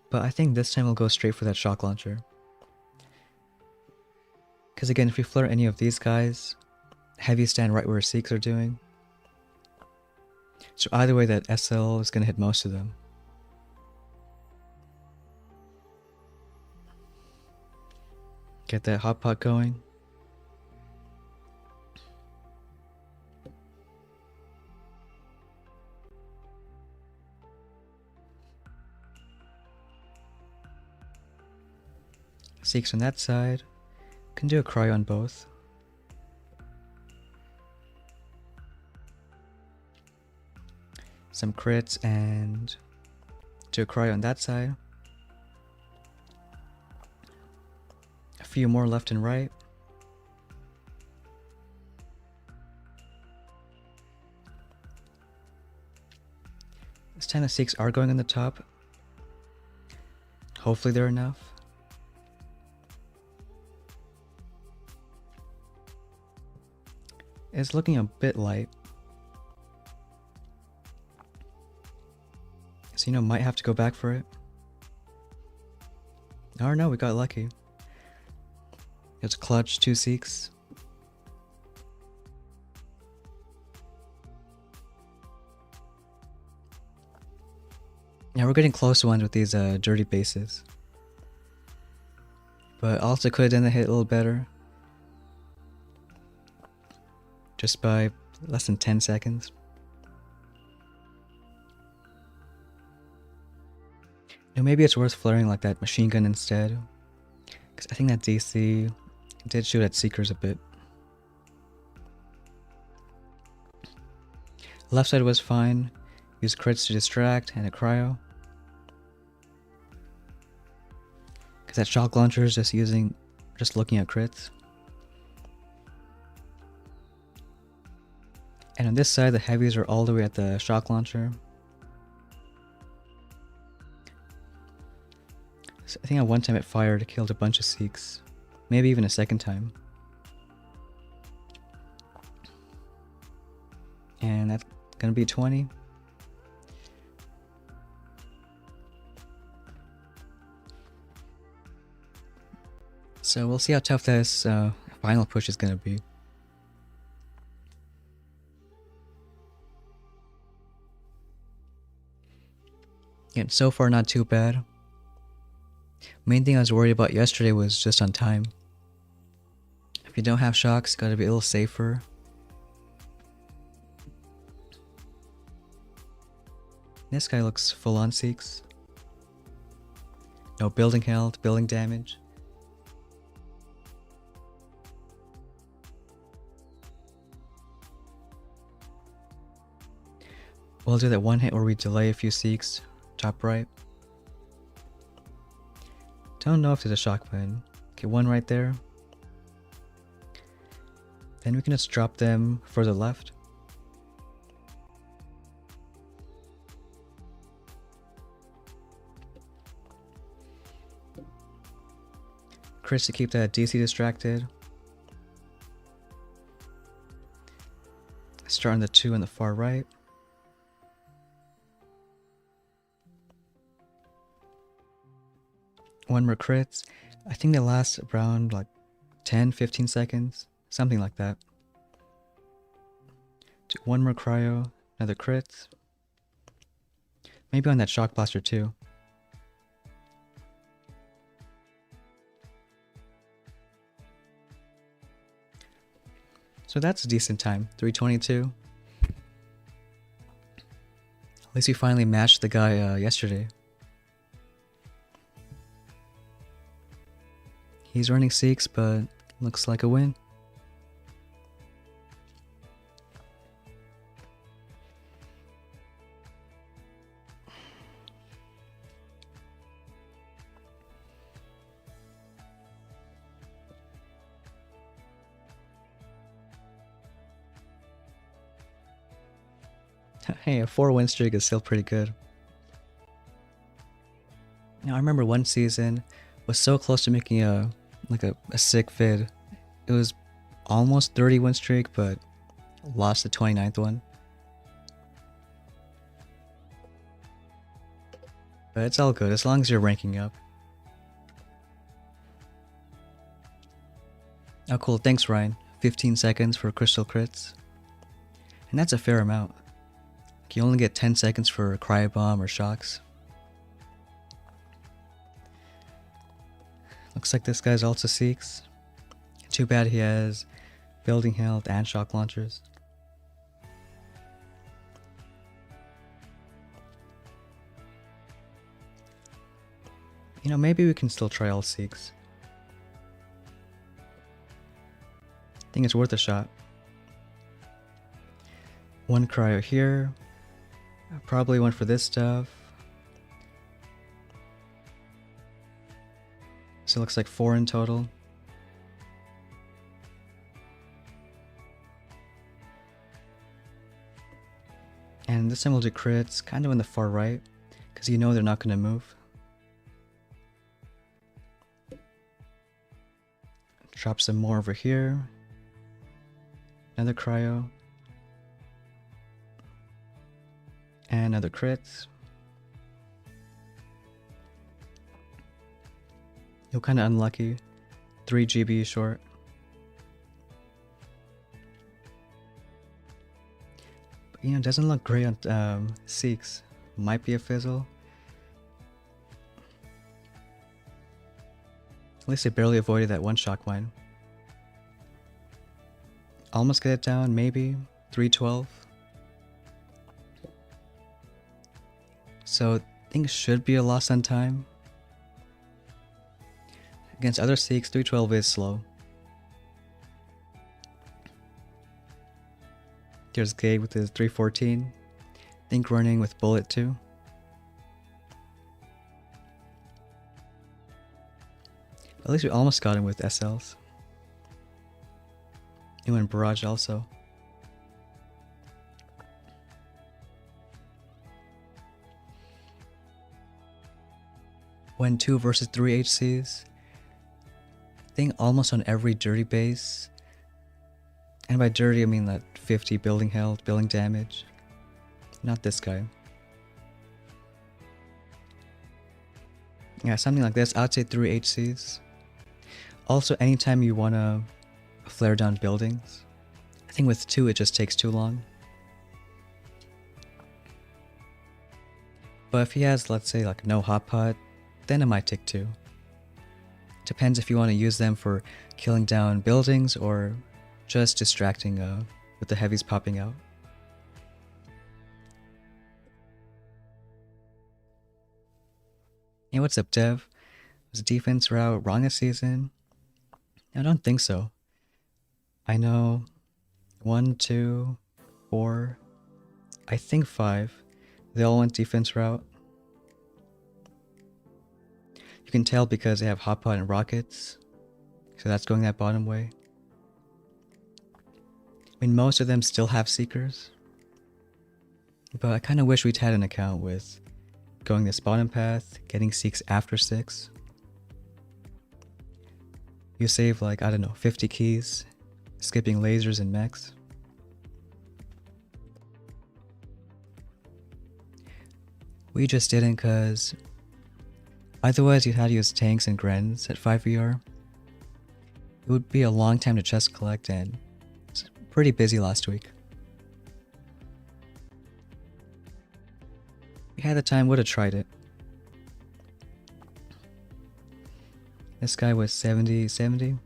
But I think this time we'll go straight for that shock launcher. Because again, if we flare any of these guys, heavy stand right where Seeks are doing. So either way, that SL is going to hit most of them. Get that hot pot going. Seeks on that side. Can do a cry on both. Some crits and do a cry on that side. A few more left and right. This time the Seeks are going on the top. Hopefully they're enough. It's looking a bit light. So, might have to go back for it. Oh no, we got lucky. It's clutch, 2 Seeks. Now we're getting close ones with these dirty bases. But also could have done the hit a little better. Just by less than 10 seconds. Now maybe it's worth flaring like that machine gun instead. Because I think that DC did shoot at Seekers a bit. Left side was fine. Use crits to distract and a cryo. Because that shock launcher is just looking at crits. And on this side, the heavies are all the way at the shock launcher. So I think at one time it fired, it killed a bunch of Seeks. Maybe even a second time. And that's gonna be 20. So we'll see how tough this final push is gonna be. Again, so far not too bad. Main thing I was worried about yesterday was just on time. If you don't have shocks, gotta be a little safer. This guy looks full on Seeks. No building health, building damage. We'll do that one hit where we delay a few Seeks. Top right. Don't know if there's a shock button. Okay, one right there. Then we can just drop them further left. Chris to keep that DC distracted. Starting the 2 on the far right. One more crits. I think they last around like 10-15 seconds. Something like that. One more cryo. Another crit. Maybe on that shock blaster too. So that's a decent time, 322. At least we finally matched the guy yesterday. He's running Seeks, but looks like a win. Hey, a 4-win streak is still pretty good. Now, I remember one season was so close to making a sick vid. It was almost 30-win streak, but lost the 29th one. But it's all good as long as you're ranking up. Oh cool, thanks Ryan. 15 seconds for crystal crits. And that's a fair amount. You only get 10 seconds for cryo bomb or shocks. Looks like this guy's also Seeks. Too bad he has building health and shock launchers. You know, maybe we can still try all Seeks. I think it's worth a shot. One cryo here. Probably one for this stuff. So it looks like 4 in total. And this time we'll do crits, kind of in the far right, because you know they're not going to move. Drop some more over here. Another cryo. And another crits. You're kind of unlucky. 3 GB short. But, you know, it doesn't look great on Seeks. Might be a fizzle. At least I barely avoided that one shock mine. Almost get it down, maybe. 312. So things should be a loss on time. Against other Seeks, 312 is slow. There's Gabe with his 314. Think running with bullet too. At least we almost got him with SLs. He went barrage also. When 2 versus 3 HCs. I think almost on every dirty base. And by dirty I mean that 50 building health, building damage. Not this guy. Yeah, something like this. I'd say 3 HCs. Also, anytime you want to flare down buildings. I think with 2 it just takes too long. But if he has, let's say, like no hot pot, then it might take 2. Depends if you want to use them for killing down buildings or just distracting with the heavies popping out. Hey, what's up, Dev? Was defense route wrong this season? I don't think so. I know 1, 2, 4, I think 5. They all went defense route. You can tell because they have hot pot and rockets. So that's going that bottom way. I mean, most of them still have seekers. But I kind of wish we'd had an account with going this bottom path, getting seeks after 6. You save like, I don't know, 50 keys, skipping lasers and mechs. We just didn't because otherwise you'd had to use tanks and Grens at 5 VR. It would be a long time to chest collect and it's pretty busy last week. we had the time, would have tried it. This guy was 70.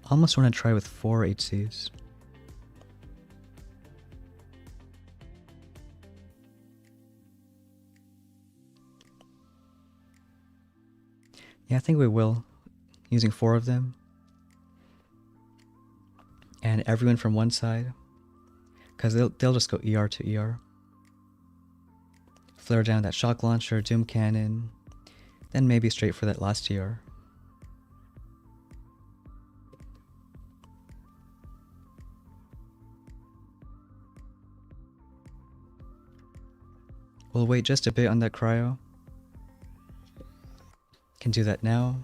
Almost want to try with 4 HCs. Yeah, I think we will, using 4 of them. And everyone from one side, because they'll just go ER to ER. Flare down that shock launcher, doom cannon, then maybe straight for that last ER. We'll wait just a bit on that cryo. Can do that now.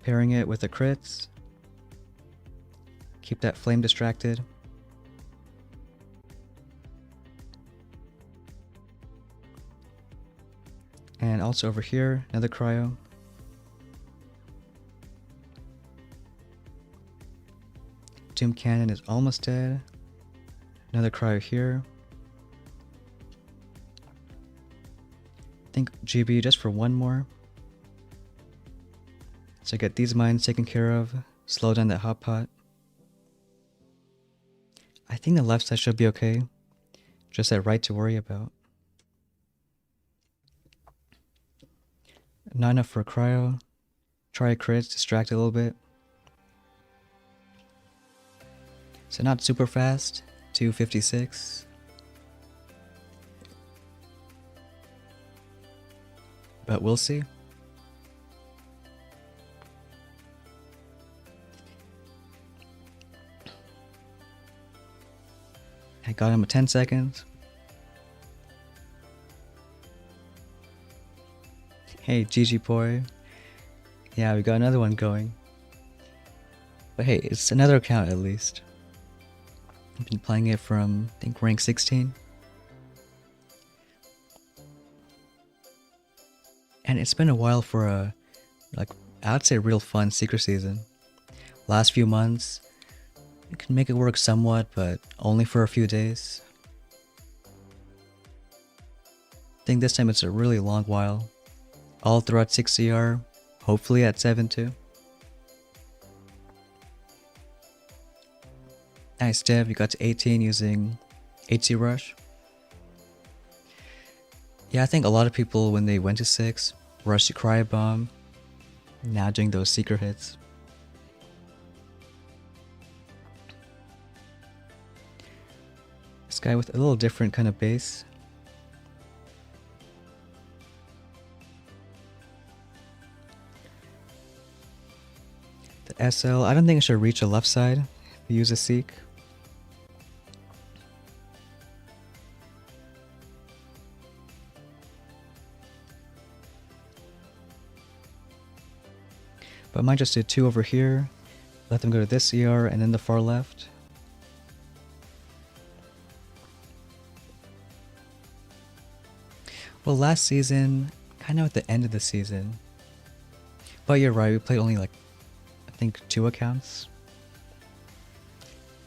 Pairing it with the crits. Keep that flame distracted. And also over here, another cryo. Doom cannon is almost dead. Another cryo here. I think GB just for one more. So get these mines taken care of. Slow down that hot pot. I think the left side should be okay. Just that right to worry about. Not enough for a cryo. Try a crit, distract a little bit. So not super fast. 256. But we'll see. I got him at 10 seconds. Hey, GG boy. Yeah, we got another one going. But hey, it's another account at least. I've been playing it from, I think, rank 16. And it's been a while for a, I'd say real fun secret season. Last few months, you can make it work somewhat, but only for a few days. I think this time it's a really long while. All throughout 6 CR, hopefully at 7 too. Nice Dev, you got to 18 using HC Rush. Yeah, I think a lot of people when they went to 6, rushed to Cryo Bomb, now doing those secret hits. This guy with a little different kind of base. The SL, I don't think it should reach the left side if you use a Seek. But I might just do 2 over here, let them go to this ER and then the far left. Well, last season, kind of at the end of the season. But you're right, we played only I think 2 accounts.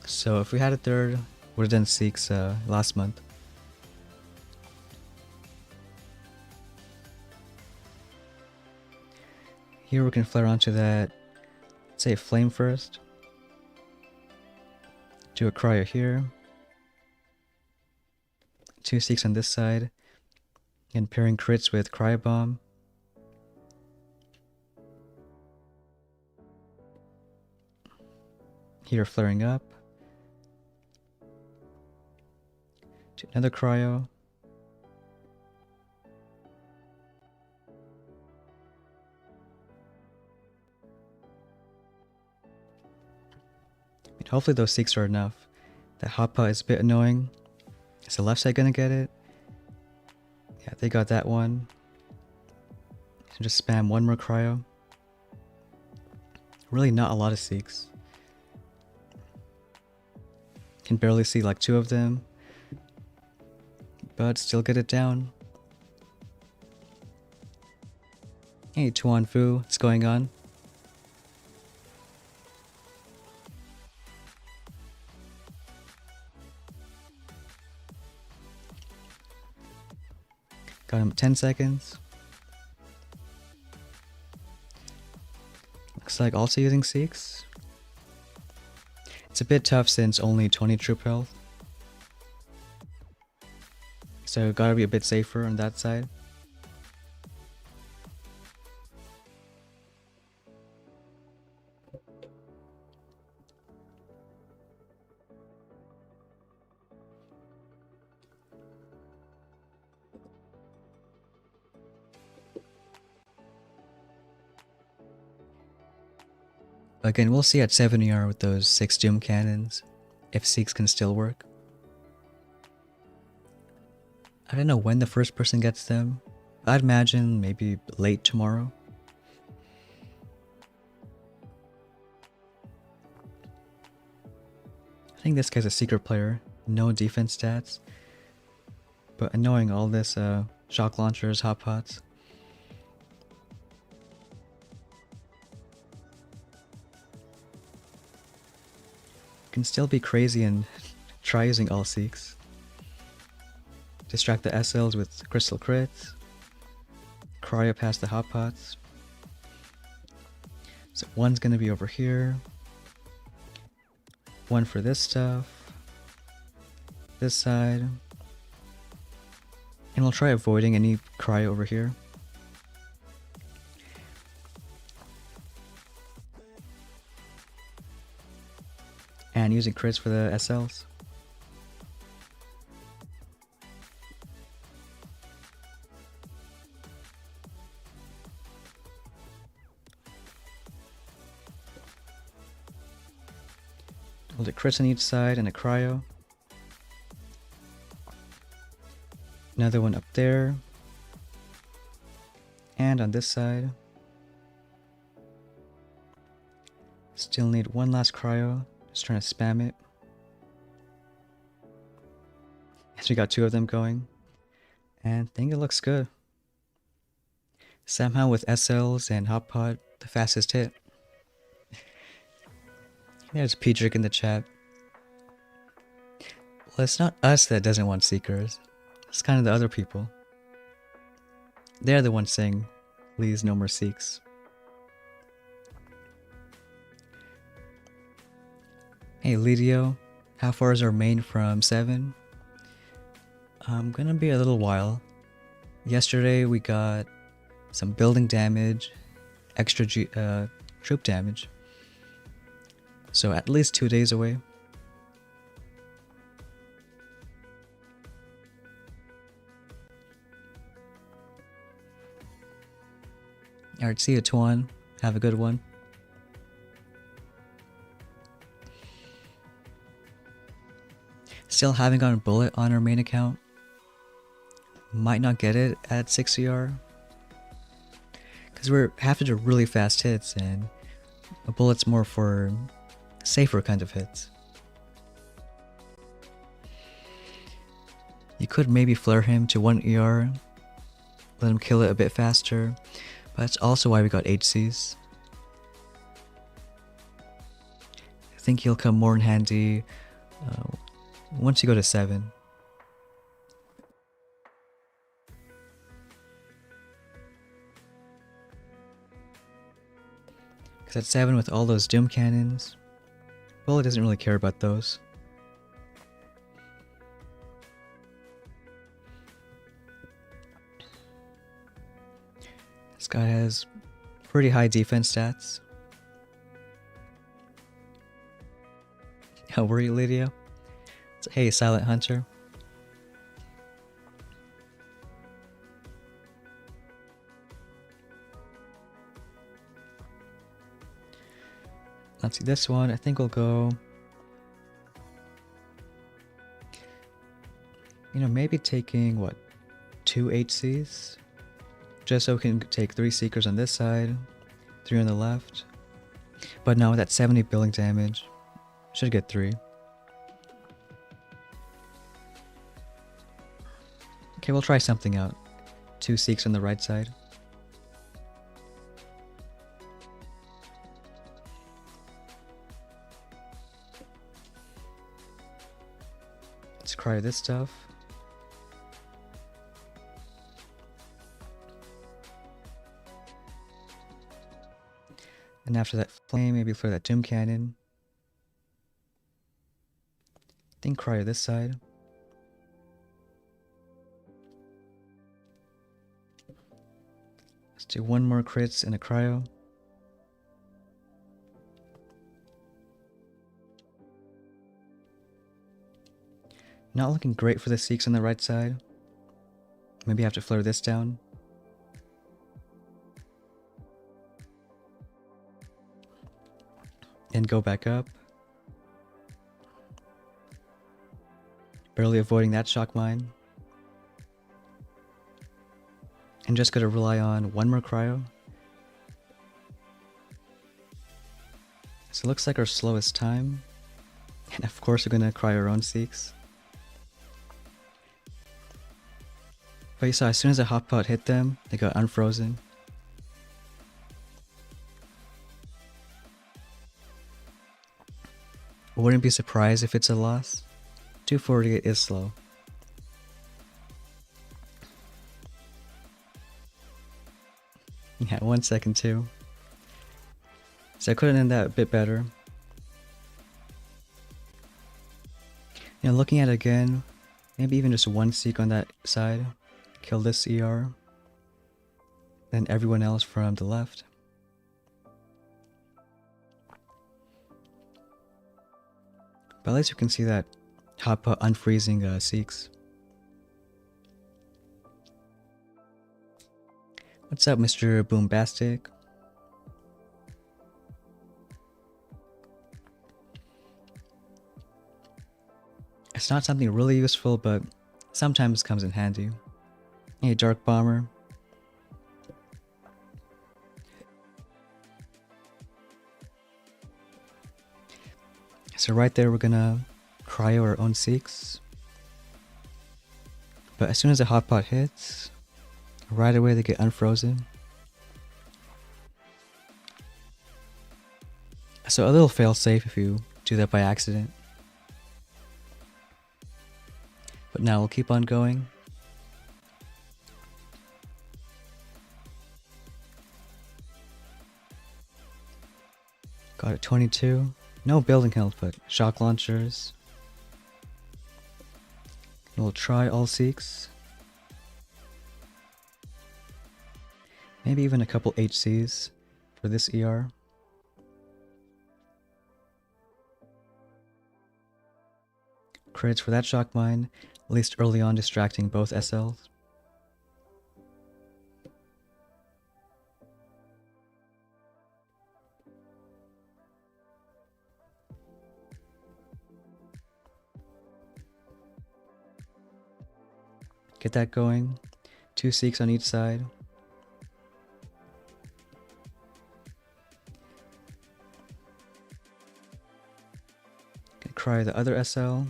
So if we had a third, would have done Seeks last month. Here we can flare onto that, let's say flame first. Do a cryo here. 2 Seeks on this side. And pairing crits with cryo bomb. Here flaring up. Do another cryo. Hopefully those Seeks are enough. That hot pot is a bit annoying. Is the left side gonna get it? Yeah, they got that one. So just spam one more cryo. Really not a lot of Seeks. Can barely see 2 of them. But still get it down. Hey, Tuan Fu, what's going on? Got him 10 seconds. Looks like also using Seeks. It's a bit tough since only 20 troop health. So gotta be a bit safer on that side. Again, we'll see at 7ER with those 6 Doom Cannons, if Seeks can still work. I don't know when the first person gets them. I'd imagine maybe late tomorrow. I think this guy's a secret player, no defense stats, but knowing all this shock launchers, hot pots. Can still be crazy and try using all Seeks. Distract the SLs with crystal crits. Cryo past the hot pots. So one's gonna be over here. One for this stuff. This side. And we'll try avoiding any cryo over here. And using crits for the SLs. Hold it crits on each side and a cryo. Another one up there. And on this side. Still need one last cryo. Just trying to spam it. Yes, we got 2 of them going. And I think it looks good. Somehow with SLs and Hot Pot, the fastest hit. There's Pedrick in the chat. Well, it's not us that doesn't want Seekers. It's kind of the other people. They're the ones saying, please no more Seeks. Hey Lidio, how far is our main from 7? Gonna be a little while. Yesterday we got some building damage, extra troop damage. So at least 2 days away. Alright, see you Tuan. Have a good one. Still haven't gotten a bullet on our main account. Might not get it at 6ER. Because we're have to do really fast hits and a bullet's more for safer kind of hits. You could maybe flare him to 1ER. Let him kill it a bit faster. But that's also why we got HCs. I think he'll come more in handy once you go to 7. Because at 7 with all those Doom Cannons, Bullet doesn't really care about those. This guy has pretty high defense stats. How were you, Lydia? Hey, Silent Hunter. Let's see this one. I think we'll go. Maybe taking what? 2 HCs? Just so we can take 3 Seekers on this side, 3 on the left. But no, that's 70 building damage. Should get 3. Okay, we'll try something out. 2 Seeks on the right side. Let's cry this stuff. after that flame, maybe for that Doom Cannon. Then cryo this side. Let's do one more crits and a cryo. Not looking great for the Seeks on the right side. Maybe I have to flare this down. And go back up. Barely avoiding that shock mine. And just gotta rely on one more cryo. So it looks like our slowest time. And of course we're gonna cryo our own Seeks. But you saw as soon as a hot pot hit them, they got unfrozen. Wouldn't be surprised if it's a loss. 248 is slow. Yeah, 1 second too. So I couldn't end that a bit better. You know, looking at it again, maybe even just one Seek on that side. Kill this ER. Then everyone else from the left. But at least you can see that hot pot unfreezing Seeks. What's up, Mr. Boombastic? It's not something really useful, but sometimes comes in handy. Hey, Dark Bomber. So right there, we're gonna cryo our own Seeks. But as soon as the hot pot hits, right away they get unfrozen. So a little fail safe if you do that by accident. But now we'll keep on going. Got it 22. No building health, but shock launchers. We'll try all Seeks. Maybe even a couple HCs for this ER. Crits for that shock mine, at least early on distracting both SLs. Get that going. 2 Seeks on each side. Gonna cry the other SL.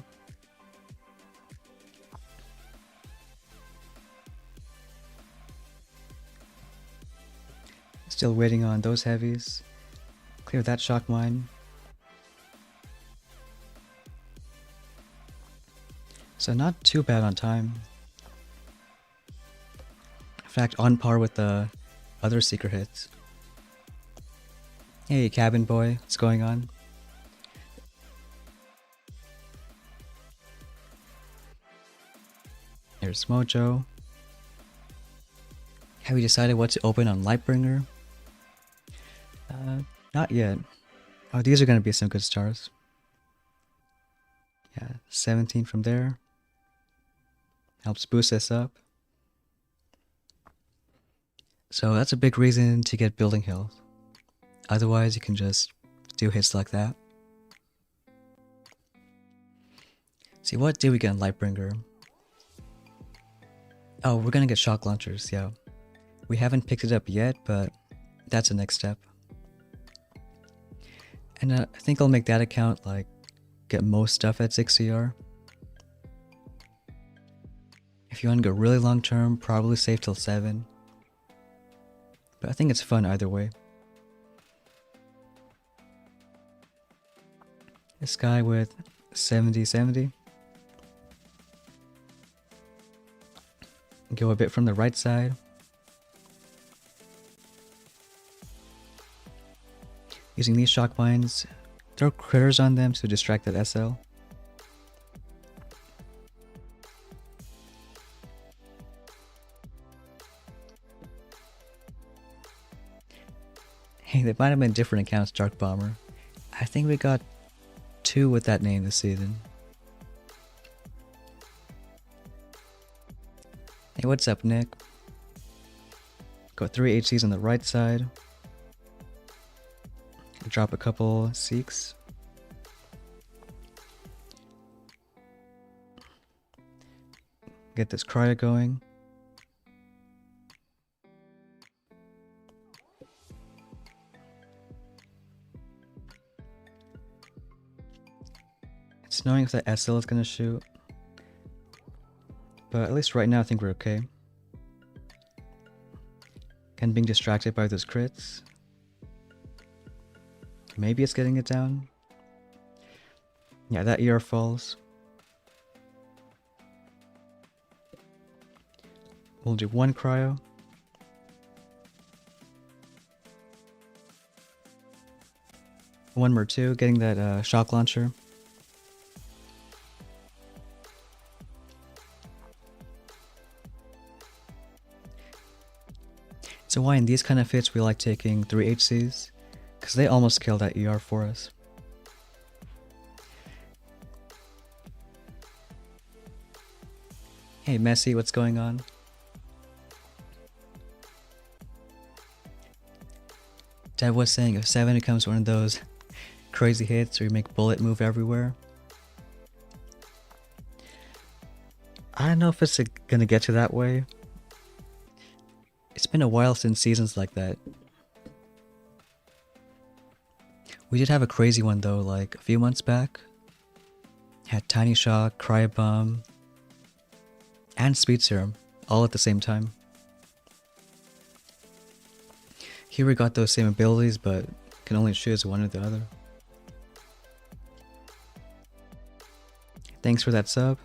Still waiting on those heavies. Clear that shock mine. So not too bad on time. In fact, on par with the other Seeker hits. Hey, Cabin Boy, what's going on? There's Mojo. Have you decided what to open on Lightbringer? Not yet. Oh, these are going to be some good stars. Yeah, 17 from there. Helps boost us up. So that's a big reason to get building health. Otherwise, you can just do hits like that. See, what did we get in Lightbringer? Oh, we're gonna get shock launchers, yeah. We haven't picked it up yet, but that's the next step. And I think I'll make that account, like, get most stuff at 6 CR. If you want to go really long term, probably save till 7. But I think it's fun either way. This guy with 70-70. Go a bit from the right side. Using these shock mines, throw critters on them to distract that SL. Hey, they might have been different accounts, Dark Bomber. I think we got 2 with that name this season. Hey, what's up, Nick? Got 3 HCs on the right side. Drop a couple Seeks. Get this cryo going. It's knowing if that SL is gonna shoot. But at least right now I think we're okay. And being distracted by those crits. Maybe it's getting it down. Yeah, that ER falls. We'll do 1 cryo. One more 2, getting that shock launcher. So why in these kind of hits we like taking 3 HCs? Because they almost kill that ER for us. Hey Messi, what's going on? Dev was saying if 7 becomes one of those crazy hits where you make bullet move everywhere. I don't know if it's gonna get to that way. It's been a while since seasons like that. We did have a crazy one though, like a few months back. Had Tiny Shock, Cryo Bomb, and Speed Serum, all at the same time. Here we got those same abilities, but can only choose one or the other. Thanks for that sub.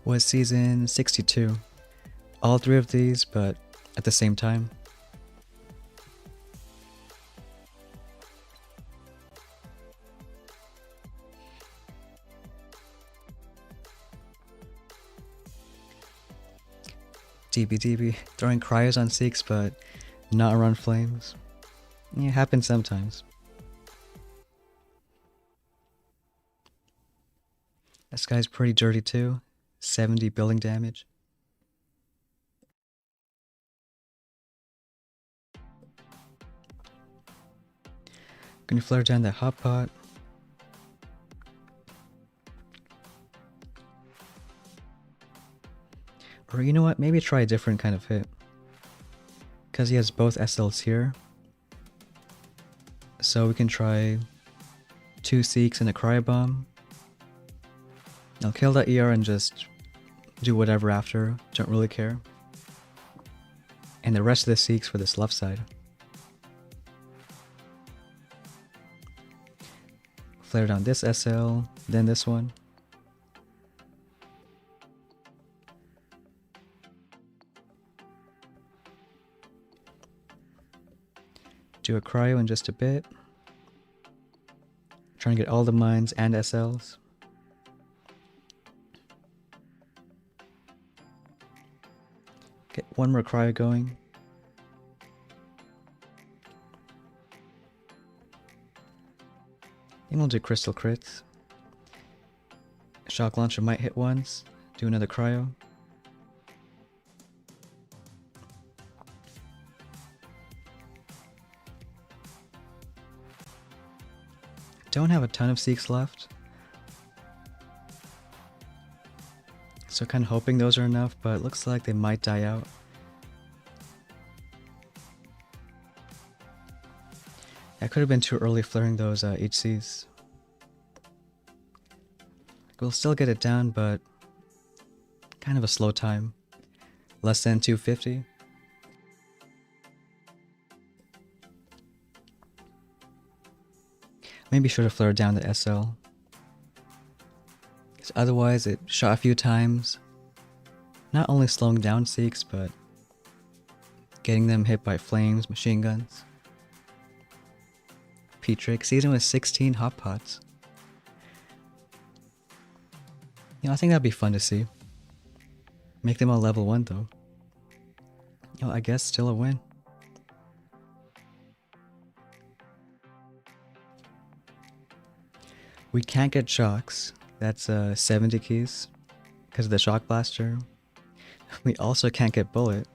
Was season 62. All 3 of these, but at the same time. DB, throwing cryos on Seeks, but not around flames. Yeah, it happens sometimes. This guy's pretty dirty too. 70 building damage. Gonna flare down that hot pot. Or you know what, maybe try a different kind of hit. Because he has both SLs here. So we can try 2 Seeks and a Cryo Bomb. I'll kill that ER and just do whatever after, don't really care. And the rest of the Seeks for this left side. Flare down this SL, then this one. Do a cryo in just a bit. Trying to get all the mines and SLs. Get one more cryo going. And we'll do crystal crits. Shock launcher might hit once. Do another cryo. Don't have a ton of Seeks left. So kind of hoping those are enough, but it looks like they might die out. I could have been too early flaring those HCs. We'll still get it down, but kind of a slow time. Less than 250. Maybe should have flared down the SL. Because otherwise it shot a few times. Not only slowing down Seeks, but getting them hit by flames, machine guns. P-Trick, season with 16 hot pots. You know, I think that'd be fun to see. Make them all level 1 though. You know, I guess still a win. We can't get shocks. That's 70 keys because of the shock blaster. We also can't get bullet.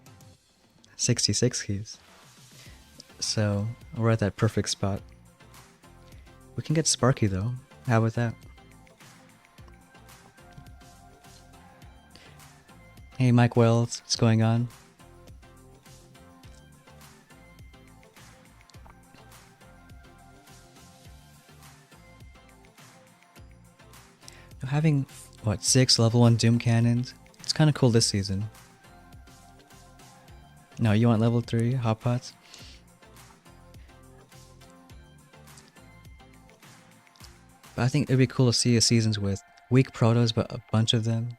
66 keys. So we're at that perfect spot. We can get Sparky though. How about that? Hey Mike Wells, what's going on? Having, what, 6 level 1 Doom cannons? It's kind of cool this season. No, you want level 3 hot pots? But I think it'd be cool to see a seasons with weak protos, but a bunch of them.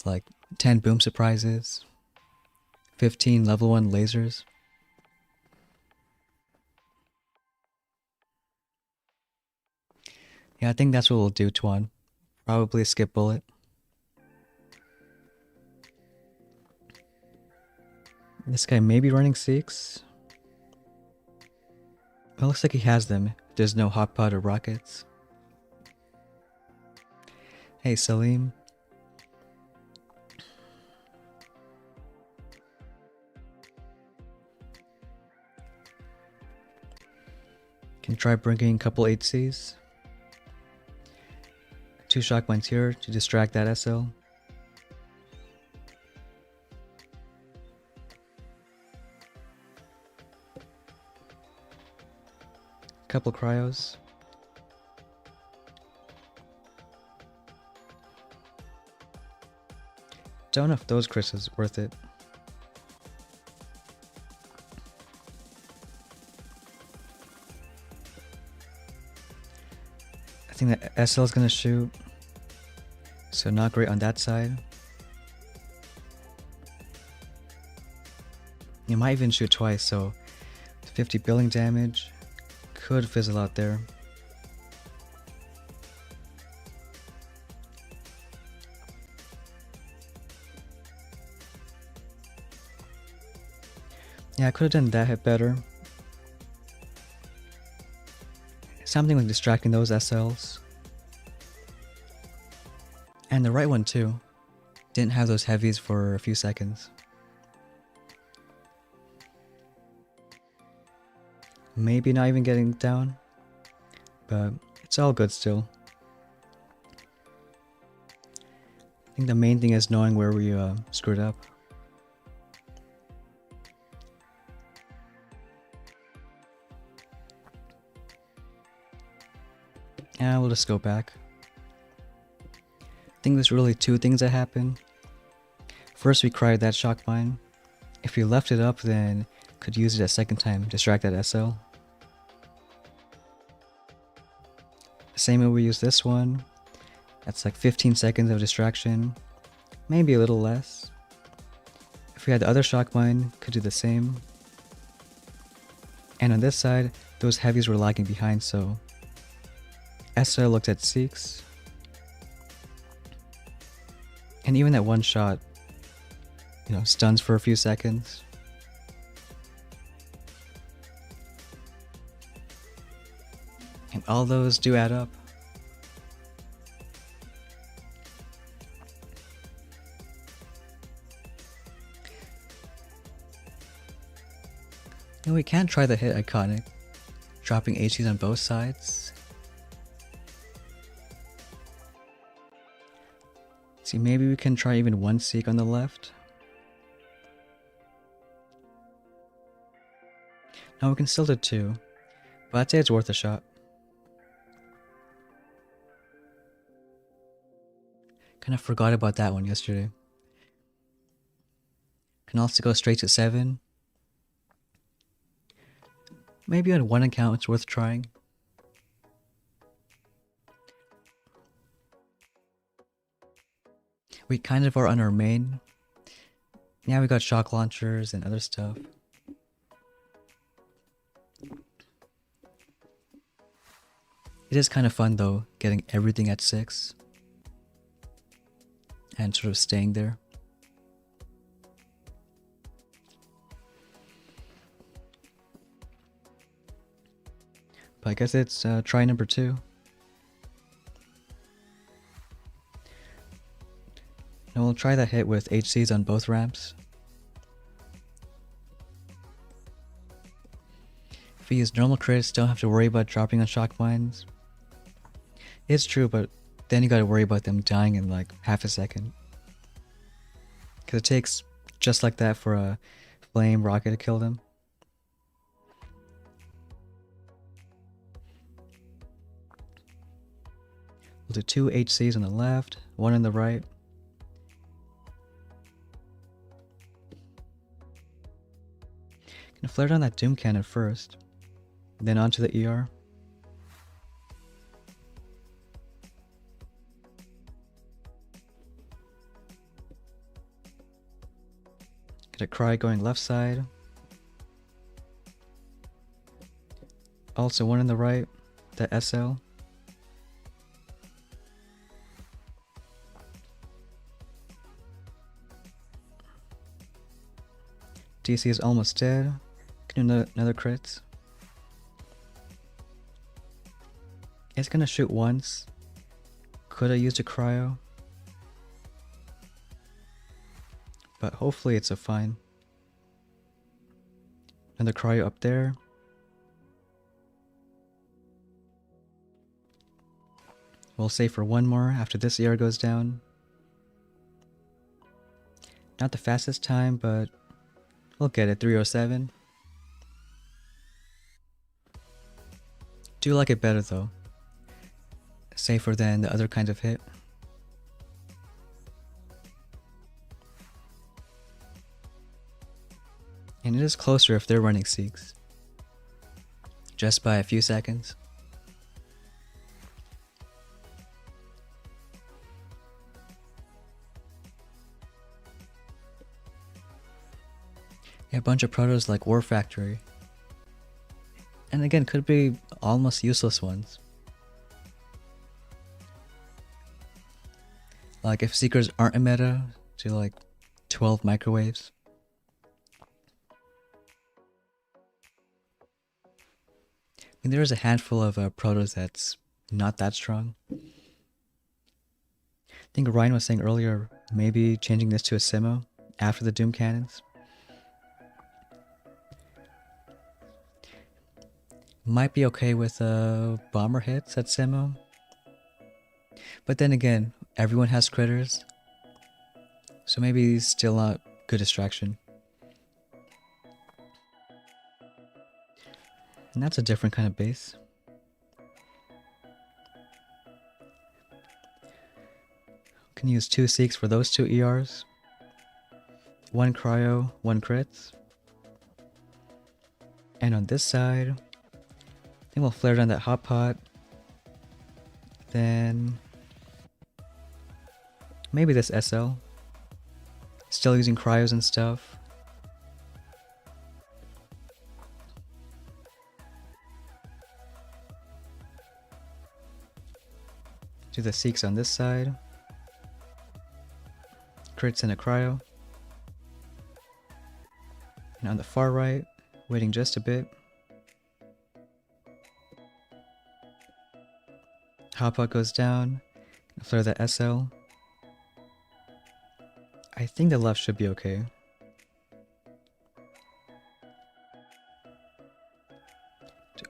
Like 10 boom surprises, 15 level 1 lasers. Yeah, I think that's what we'll do, Tuan. Probably skip bullet. This guy may be running Seeks. It looks like he has them. There's no hot pot or rockets. Hey, Salim. Can try bringing a couple HCs. 2 shock mines here to distract that SL. Couple cryos. Don't know if those crits is worth it. I think that SL is gonna shoot, so not great on that side. You might even shoot twice, so 50 billing damage could fizzle out there. Yeah, I could have done that hit better. Something with distracting those SLs. And the right one too. Didn't have those heavies for a few seconds. Maybe not even getting down, but it's all good still. I think the main thing is knowing where we screwed up. And we'll just go back. I think there's really 2 things that happen. First, we cried that shock mine. If we left it up, then could use it a second time, distract that SL. Same way we use this one. That's like 15 seconds of distraction, maybe a little less. If we had the other shock mine, could do the same. And on this side, those heavies were lagging behind, so SL looked at Seeks. And even that one shot, you know, stuns for a few seconds. And all those do add up. And we can try the hit iconic, dropping HCs on both sides. See, maybe we can try even one Seek on the left. No, we can still do 2, but I'd say it's worth a shot. Kind of forgot about that one yesterday. Can also go straight to 7. Maybe on one account it's worth trying. We kind of are on our main. Now we got shock launchers and other stuff. It is kind of fun though, getting everything at 6 and sort of staying there. But I guess it's try number 2. And we'll try that hit with HCs on both ramps. If we use normal crits, don't have to worry about dropping on shock mines. It's true, but then you gotta worry about them dying in like half a second. Because it takes just like that for a flame rocket to kill them. We'll do 2 HCs on the left, 1 on the right. Gonna flare down that Doom Cannon first, then onto the ER. Get a cry going left side. Also 1 on the right, the SL. DC is almost dead. Can do another crit. It's gonna shoot once. Could have used a cryo. But hopefully it's a fine. Another cryo up there. We'll save for 1 more after this ER goes down. Not the fastest time, but we'll get it. 307. Do like it better though. Safer than the other kinds of hit. And it is closer if they're running Seeks. Just by a few seconds. Yeah, a bunch of protos like War Factory. And again, could be almost useless ones. Like if Seekers aren't a meta, do like 12 microwaves. I mean, there is a handful of protos that's not that strong. I think Ryan was saying earlier, maybe changing this to a Simo after the Doom Cannons. Might be okay with bomber hits at Simo. But then again, everyone has critters. So maybe still not good distraction. And that's a different kind of base. Can use 2 Seeks for those 2 ERs. 1 cryo, 1 crits. And on this side, I think we'll flare down that hot pot. Then maybe this SL. Still using cryos and stuff. Do the Seeks on this side. Crits and a cryo. And on the far right, waiting just a bit. Hotpot goes down. Flare the SL. I think the left should be okay.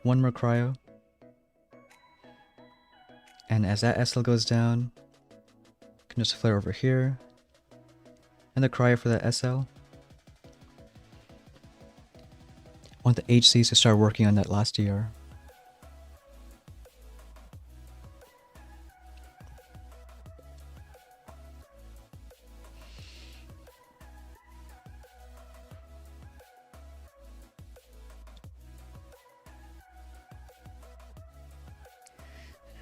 One more cryo. And as that SL goes down, I can just flare over here. And the cryo for that SL. I want the HCs to start working on that last ER.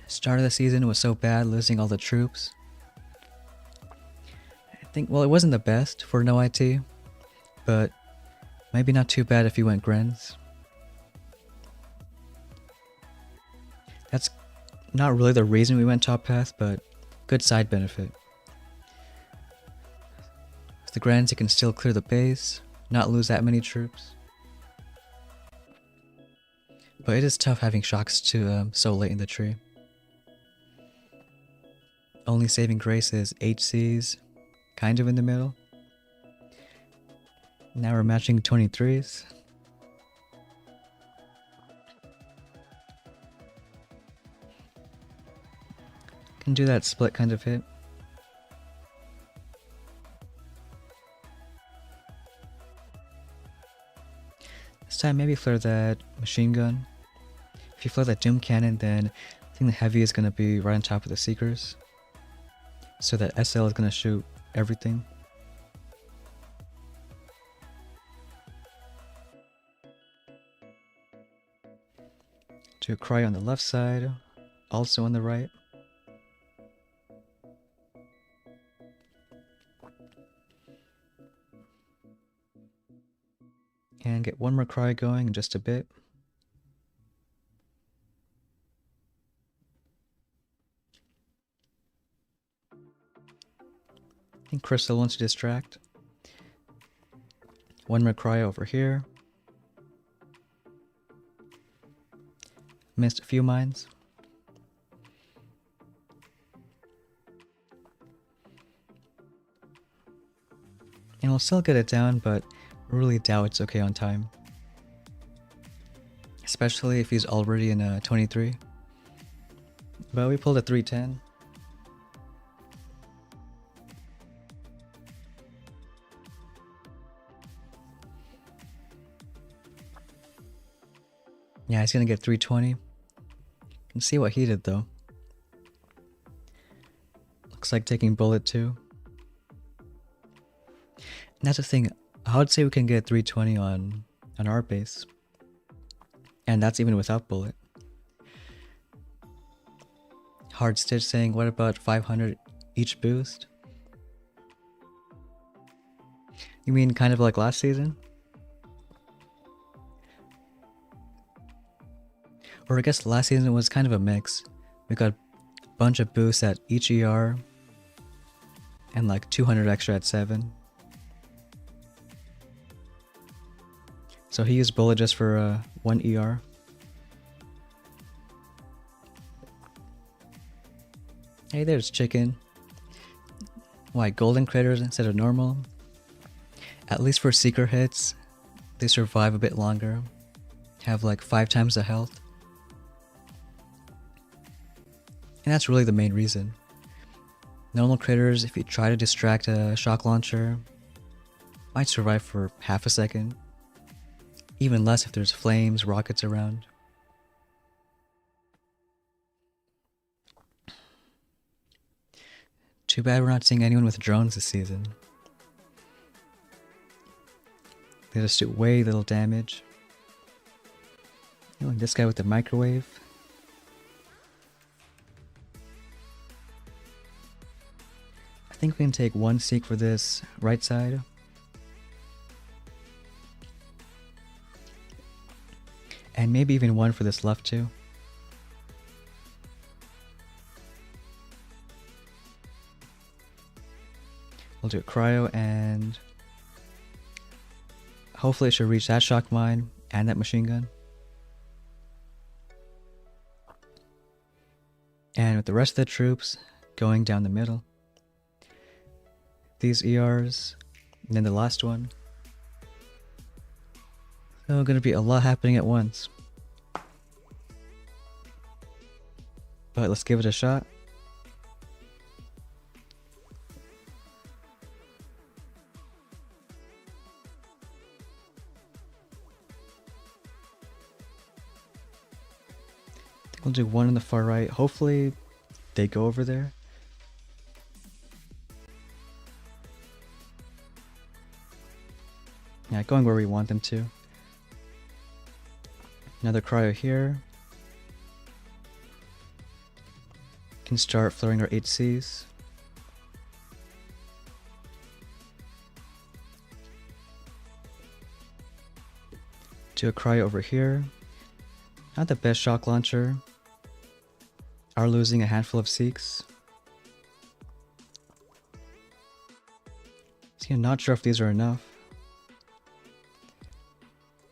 Start of the season was so bad, losing all the troops. I think, well, it wasn't the best for no IT. but maybe not too bad if you went Grens. That's not really the reason we went top path, but good side benefit. With the Grens, you can still clear the base, not lose that many troops. But it is tough having shocks to so late in the tree. Only saving grace is HCs, kind of in the middle. Now we're matching 23s. Can do that split kind of hit. This time maybe flare that machine gun. If you flare that doom cannon, then I think the heavy is going to be right on top of the seekers. So that SL is going to shoot everything. Do a cry on the left side, also on the right. And get one more cry going in just a bit. I think Crystal wants to distract. One more cry over here. Missed a few mines. And we'll still get it down, but I really doubt it's okay on time. Especially if he's already in a 23. But we pulled a 310. Yeah, he's gonna get 320. Can see what he did though. Looks like taking bullet too. And that's the thing, I would say we can get 320 on our base. And that's even without bullet. Hard Stitch saying, what about 500 each boost? You mean kind of like last season? Or I guess last season was kind of a mix. We got a bunch of boosts at each ER and like 200 extra at 7. So he used bullet just for 1 ER. Hey, there's chicken. Why, golden critters instead of normal? At least for seeker hits, they survive a bit longer. Have like 5 times the health. And that's really the main reason. Normal critters, if you try to distract a shock launcher, might survive for half a second. Even less if there's flames, rockets around. Too bad we're not seeing anyone with drones this season. They just do way little damage. Like this guy with the microwave. I think we can take 1 seek for this right side. And maybe even 1 for this left too. We'll do a cryo and hopefully it should reach that shock mine and that machine gun. And with the rest of the troops going down the middle. These ERs, and then the last one. So gonna be a lot happening at once. But let's give it a shot. I think we'll do 1 on the far right. Hopefully they go over there. Yeah, going where we want them to. Another cryo here. Can start flaring our Do a cryo over here. Not the best shock launcher. Are losing a handful of Seeks. See, I'm not sure if these are enough.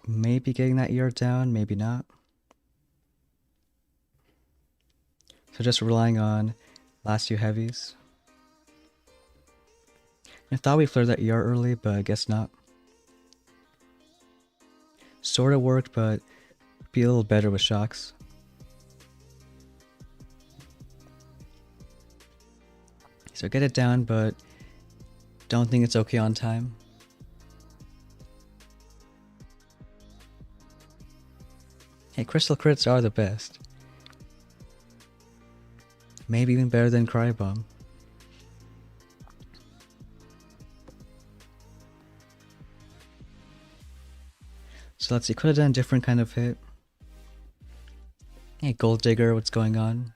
Maybe getting that ER down, maybe not. So just relying on last few heavies. I thought we flared that ER early, but I guess not. Sorta worked, but be a little better with shocks. So get it down, but don't think it's okay on time. Hey, crystal crits are the best. Maybe even better than Cryo Bomb. So let's see, could have done a different kind of hit. Hey, Gold Digger, what's going on?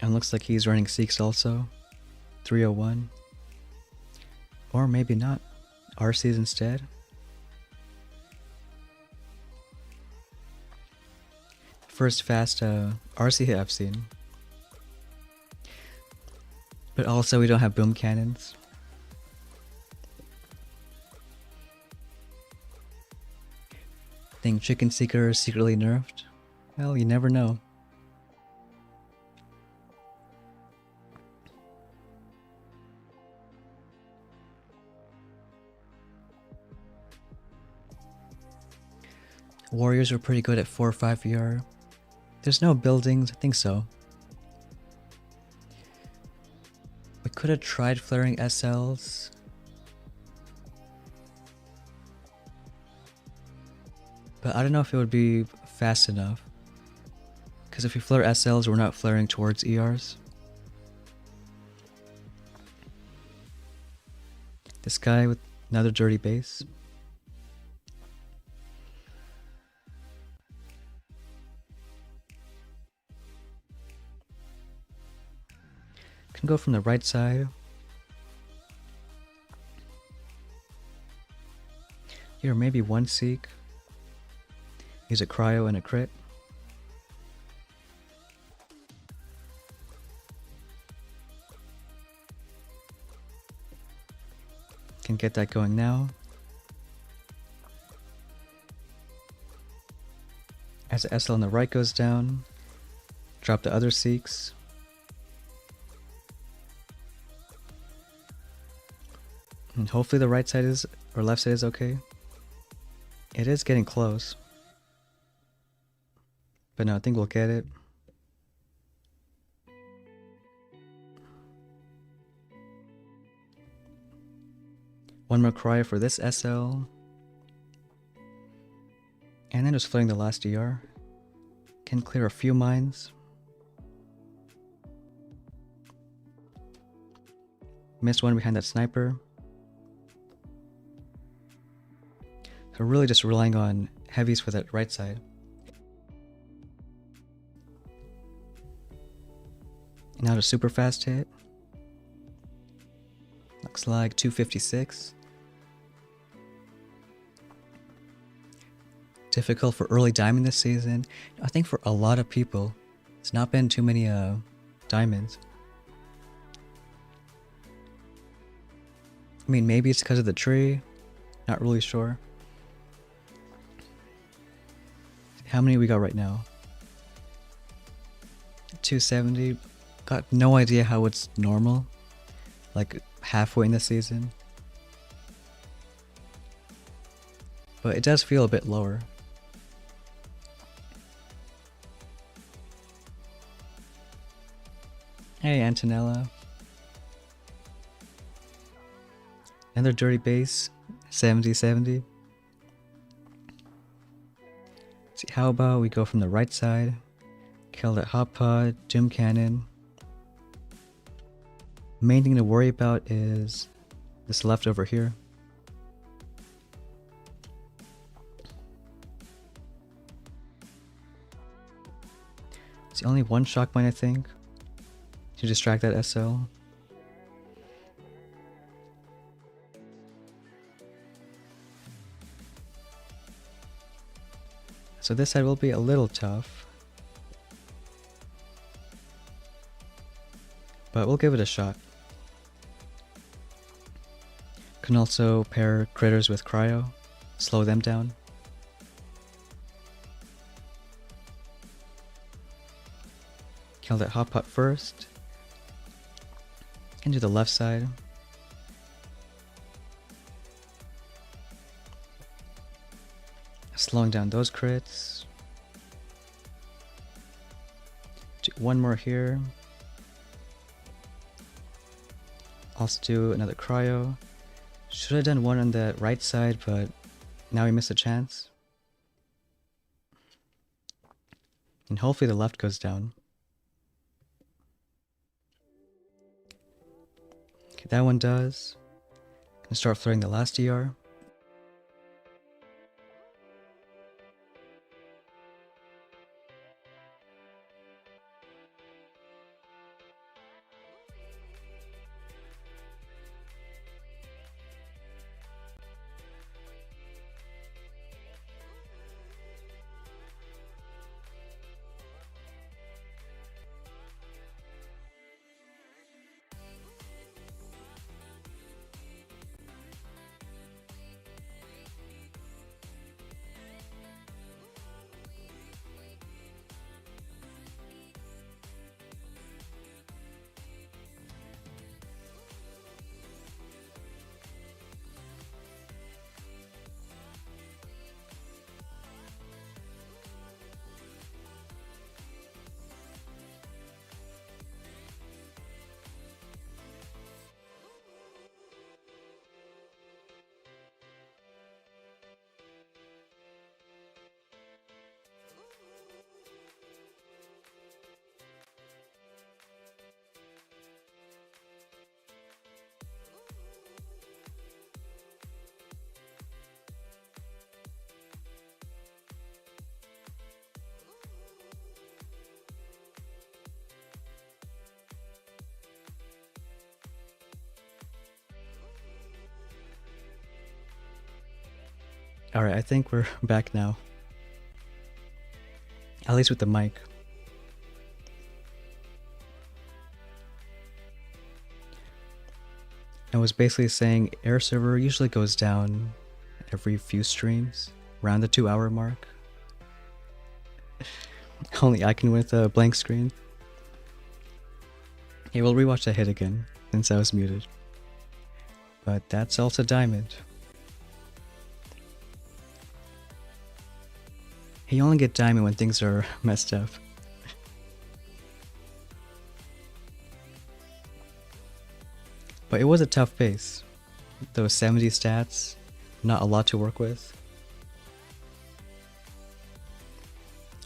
And looks like he's running Seeks also. 301. Or maybe not. RCs instead. First fast RC hit I've seen. But also we don't have boom cannons. Think Chicken Seeker is secretly nerfed? Well, you never know. Warriors are pretty good at 4 or 5 ER. There's no buildings, I think so. We could have tried flaring SLs. But I don't know if it would be fast enough. Because if we flare SLs, we're not flaring towards ERs. This guy with another dirty base. Can go from the right side. Here, maybe one Seek. Use a cryo and a crit. Can get that going now. As the SL on the right goes down, drop the other Seeks. And hopefully the right side is, or left side is okay. It is getting close. But no, I think we'll get it. One more cryo for this SL. And then just flaring the last ER. Can clear a few mines. Missed one behind that sniper. So really just relying on heavies for that right side. Now the super fast hit. Looks like 256. Difficult for early diamond this season. I think for a lot of people, it's not been too many diamonds. I mean, maybe it's because of the tree. Not really sure. How many we got right now? 270. Got no idea how it's normal. Like halfway in the season. But it does feel a bit lower. Hey, Antonella. Another dirty base. 70-70. See, how about we go from the right side. Kill that hot pod, Doom Cannon. Main thing to worry about is this left over here. It's only one shock mine, I think, to distract that SL. So this side will be a little tough, but we'll give it a shot. Can also pair critters with cryo, slow them down. Kill that hot pot first. And do the left side. Slowing down those crits. Do one more here. Also do another cryo. Should have done one on the right side, but now we missed a chance. And hopefully the left goes down. Okay, that one does. Gonna start flaring the last ER. Alright, I think we're back now. At least with the mic. I was basically saying air server usually goes down every few streams, around the 2-hour mark. Only I can with a blank screen. Okay, we'll rewatch that hit again, since I was muted. But that's also diamond. You only get diamond when things are messed up. But it was a tough base. Those 70 stats, not a lot to work with.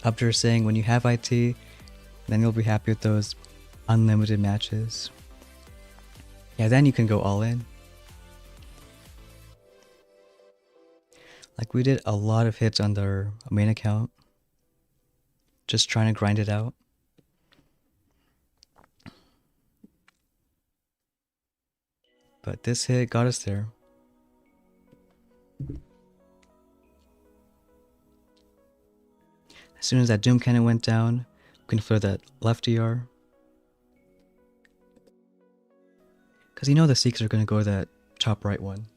Upter saying when you have IT, then you'll be happy with those unlimited matches. Yeah, then you can go all in. Like we did a lot of hits on their main account. Just trying to grind it out. But this hit got us there. As soon as that Doom Cannon went down, we can flare that left ER. Because you know the Seekers are going to go to that top right one.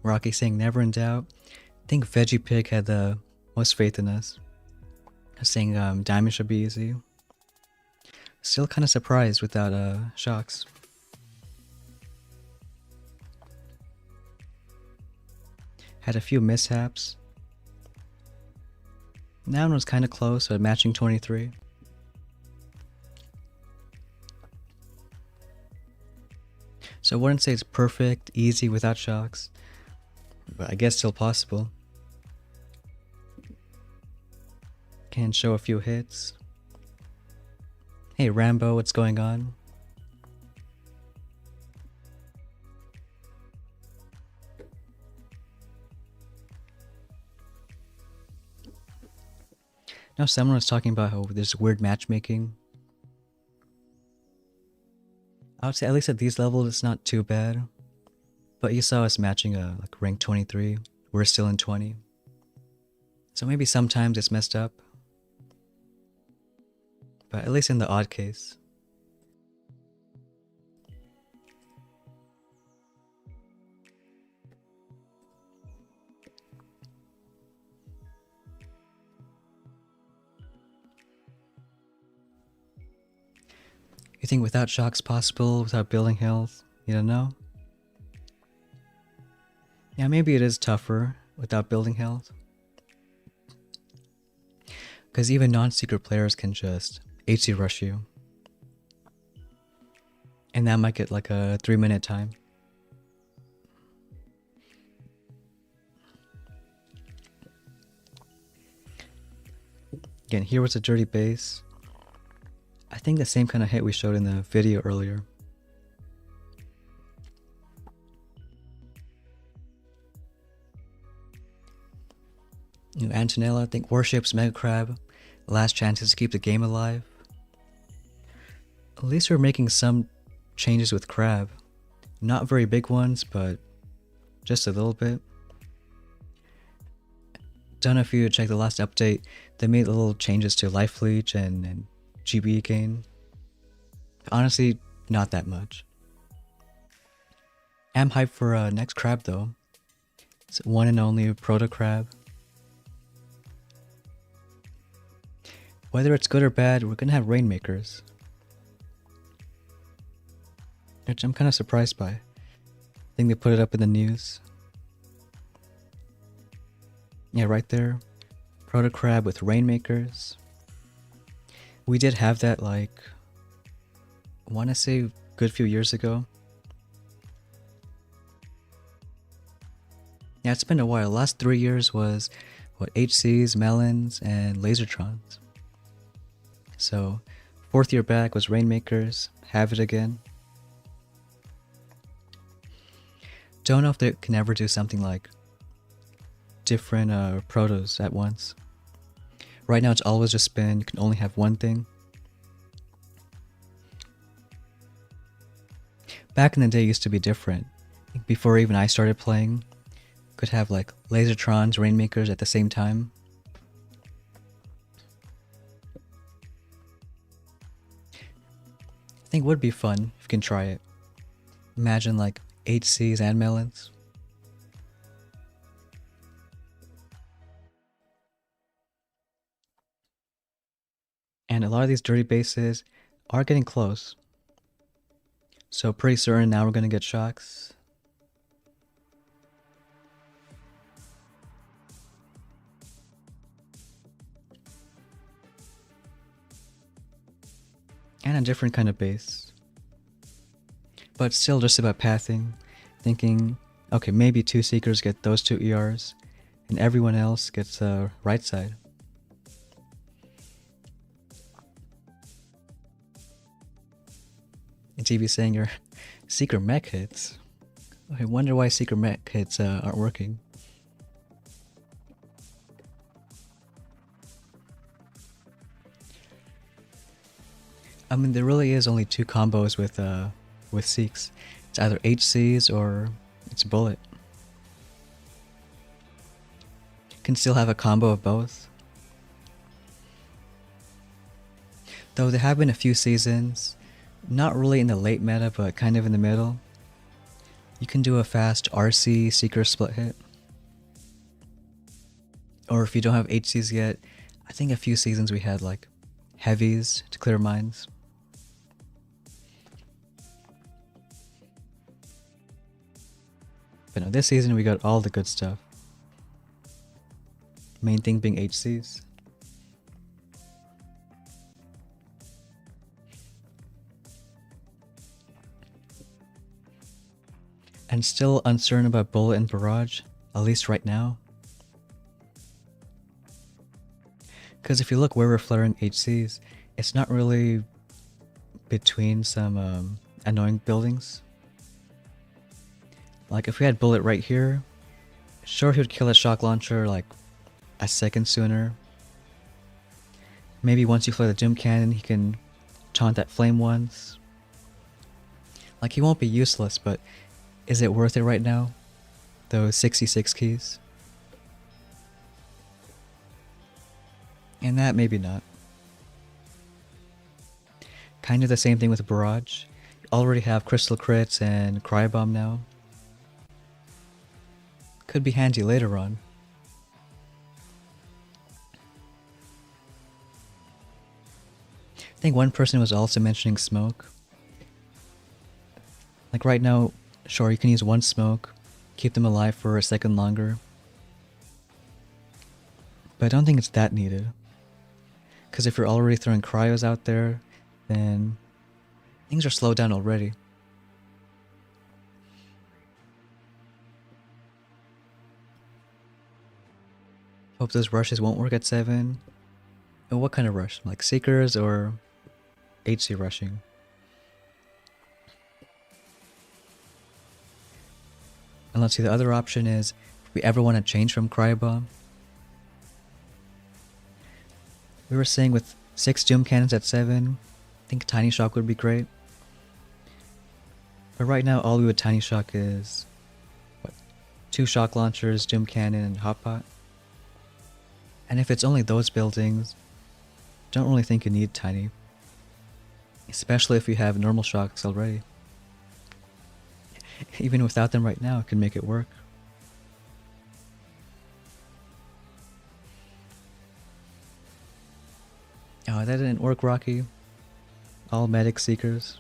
Rocky saying never in doubt. I think Veggie Pig had the most faith in us. Saying diamond should be easy. Still kind of surprised without shocks. Had a few mishaps. That one was kind of close, but matching 23. So I wouldn't say it's perfect, easy without shocks. But I guess still possible. Can show a few hits. Hey Rambo, what's going on? Now someone was talking about how there's weird matchmaking. I would say at least at these levels it's not too bad. But you saw us matching a like rank 23. We're still in 20. So maybe sometimes it's messed up. But at least in the odd case. You think without shocks possible, without building health? You don't know? Yeah, maybe it is tougher without building health. Because even non-secret players can just HC rush you. And that might get like a 3-minute time. Again, here was a dirty base. I think the same kind of hit we showed in the video earlier. Antonella, I think Warships, Mega Crab, last chances to keep the game alive. At least we're making some changes with Crab. Not very big ones, but just a little bit. Don't know if you checked the last update, they made little changes to Life Leech and GB gain. Honestly, not that much. I'm hyped for next Crab though. It's one and only Proto Crab. Whether it's good or bad, we're gonna have Rainmakers. Which I'm kind of surprised by. I think they put it up in the news. Yeah, right there. Proto Crab with Rainmakers. We did have that like, I want to say a good few years ago. Yeah, it's been a while. Last 3 years was what, HCs, Melons, and Lasertrons. So 4th year back was Rainmakers. Have it again. Don't know if they can ever do something like different protos at once. Right now it's always just been, you can only have one thing. Back in the day it used to be different. Before even I started playing, could have like Lasertrons, Rainmakers at the same time. I think it would be fun if you can try it. Imagine like HCs and Melons. And a lot of these dirty bases are getting close. So pretty certain now we're gonna get shocks. And a different kind of base. But still just about pathing. Thinking, okay, maybe 2 Seekers get those 2 ERs. And everyone else gets right side. And TV saying your Seeker mech hits. I wonder why Seeker mech hits aren't working. I mean, there really is only 2 combos with Seeks. It's either HCs or it's Bullet. Can still have a combo of both. Though there have been a few seasons, not really in the late meta, but kind of in the middle. You can do a fast RC Seeker split hit. Or if you don't have HCs yet, I think a few seasons we had like heavies to clear mines. But no, this season we got all the good stuff. Main thing being HCs. And still uncertain about Bullet and Barrage, at least right now. Because if you look where we're flaring HCs, it's not really between some annoying buildings. Like if we had Bullet right here, sure he would kill a shock launcher like a second sooner. Maybe once you flare the Doom Cannon, he can taunt that flame once. Like, he won't be useless, but is it worth it right now? Those 66 keys? And that, maybe not. Kind of the same thing with Barrage. You already have Crystal Crits and Cryo Bomb now. Could be handy later on. I think one person was also mentioning smoke. Like right now, sure, you can use one smoke, keep them alive for a second longer. But I don't think it's that needed. Because if you're already throwing cryos out there, then things are slowed down already. Hope those rushes won't work at 7. And what kind of rush? Like Seekers or HC rushing? And let's see, the other option is if we ever want to change from Cryo Bomb. We were saying with 6 Doom Cannons at 7, I think Tiny Shock would be great. But right now, all we would Tiny Shock is, what, 2 Shock Launchers, Doom Cannon, and Hot Pot. And if it's only those buildings, don't really think you need Tiny. Especially if you have normal shocks already. Even without them right now, it can make it work. Oh, that didn't work, Rocky. All medic seekers.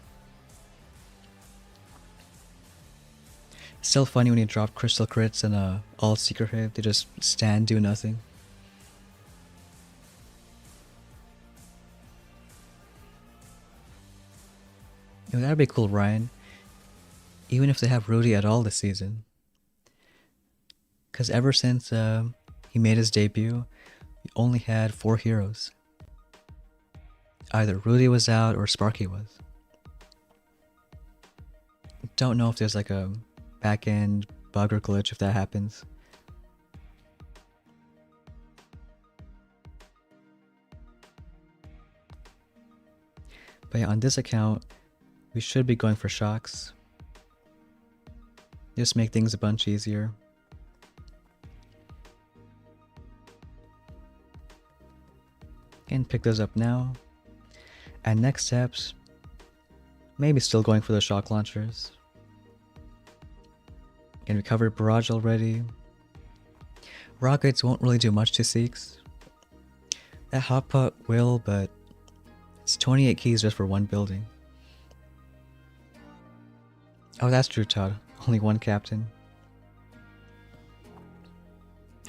Still funny when you drop crystal crits and all seeker hit. They just stand, do nothing. Yo, that'd be cool, Ryan. Even if they have Rudy at all this season. Because ever since he made his debut, he only had 4 heroes. Either Rudy was out or Sparky was. Don't know if there's like a back-end bug or glitch if that happens. But yeah, on this account, we should be going for shocks. Just make things a bunch easier. And pick those up now. And next steps, maybe still going for the shock launchers. And we covered Barrage already. Rockets won't really do much to Seeks. That Hot Pot will, but it's 28 keys just for one building. Oh, that's true, Todd. Only one captain.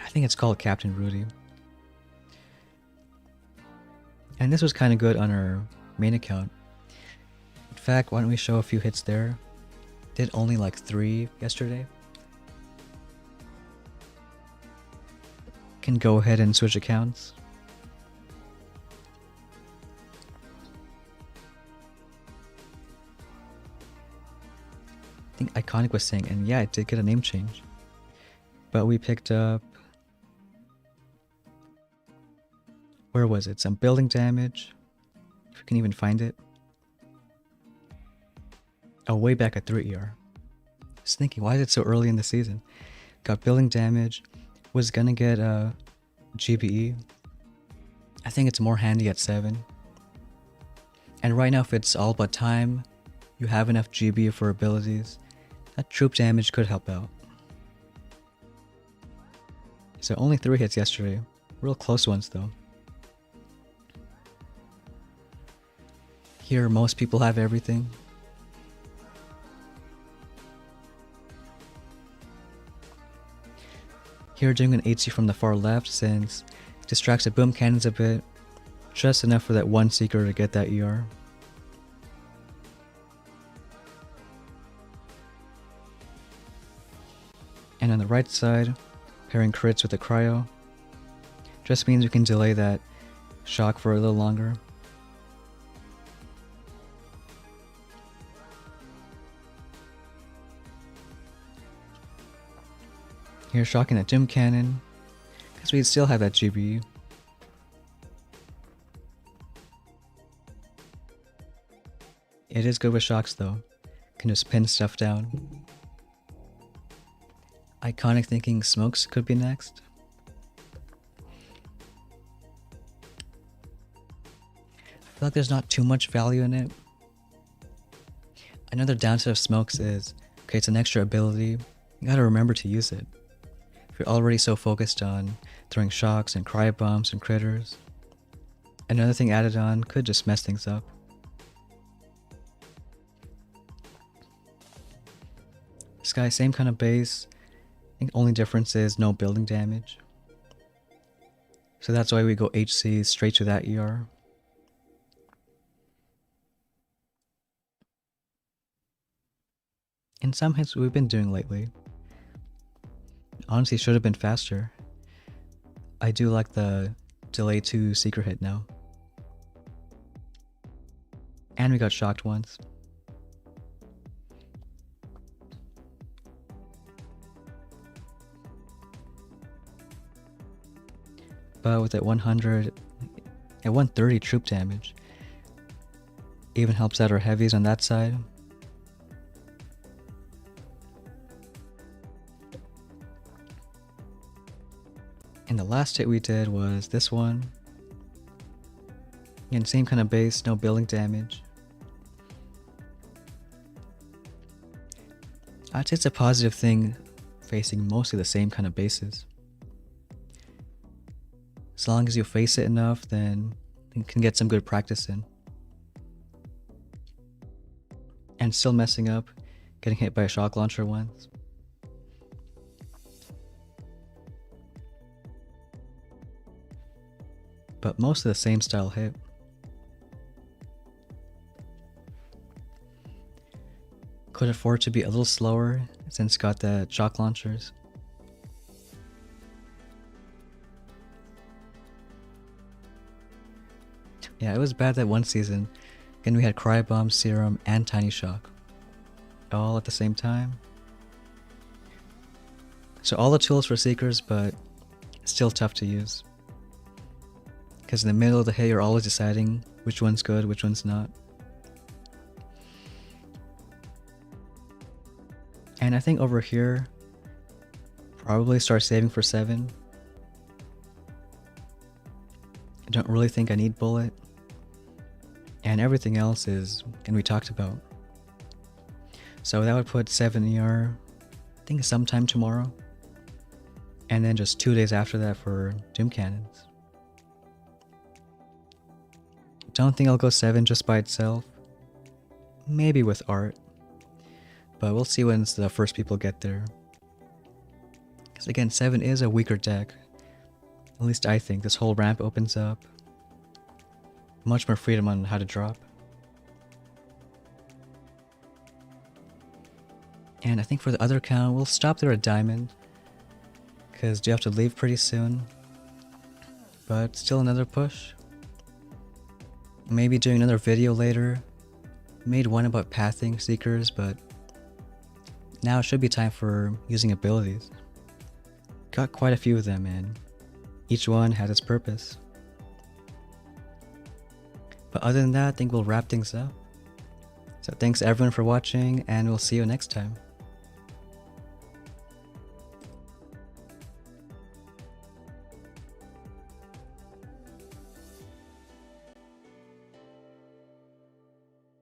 I think it's called Captain Rudy. And this was kind of good on our main account. In fact, why don't we show a few hits there? Did only like 3 yesterday. Can go ahead and switch accounts. I think Iconic was saying, and yeah, it did get a name change. But we picked up... Where was it? Some building damage. If we can even find it. Oh, way back at 3 ER. I was thinking, why is it so early in the season? Got building damage. Was gonna get GBE. I think it's more handy at 7. And right now, if it's all but time, you have enough GB for abilities. That troop damage could help out. So only 3 hits yesterday. Real close ones though. Here, most people have everything. Here, doing an HC from the far left since it distracts the boom cannons a bit. Just enough for that one seeker to get that ER. And on the right side, pairing crits with the cryo. Just means we can delay that shock for a little longer. Here, shocking that Doom Cannon, because we still have that GB. It is good with shocks though. Can just pin stuff down. Iconic thinking smokes could be next. I feel like there's not too much value in it. Another downside of smokes is, okay, it's an extra ability. You gotta remember to use it. If you're already so focused on throwing shocks and cryo bombs and critters, another thing added on could just mess things up. This guy, same kind of base. I think only difference is no building damage. So that's why we go HC straight to that ER. In some hits we've been doing lately. Honestly, should have been faster. I do like the delay to secret hit now. And we got shocked once. But with that 100 and 130 troop damage, even helps out our heavies on that side. And the last hit we did was this one. Again, same kind of base, no building damage. I'd say it's a positive thing facing mostly the same kind of bases. As long as you face it enough, then you can get some good practice in. And still messing up, getting hit by a shock launcher once. But most of the same style hit. Could afford to be a little slower since it's got the shock launchers. Yeah, it was bad that one season. Again, we had Cryo Bomb, Serum, and Tiny Shock. All at the same time. So all the tools for Seekers, but still tough to use. Because in the middle of the hit, you're always deciding which one's good, which one's not. And I think over here, probably start saving for 7. I don't really think I need bullet. And everything else is can be talked about. So that would put 7 ER, I think sometime tomorrow. And then just 2 days after that for Doom Cannons. Don't think I'll go 7 just by itself. Maybe with art. But we'll see when the first people get there. Because again, 7 is a weaker deck. At least I think. This whole ramp opens up. Much more freedom on how to drop. And I think for the other account, we'll stop there at Diamond. Because you have to leave pretty soon. But still another push. Maybe doing another video later. Made one about pathing Seekers, but now it should be time for using abilities. Got quite a few of them and each one had its purpose. But other than that, I think we'll wrap things up. So thanks everyone for watching and we'll see you next time.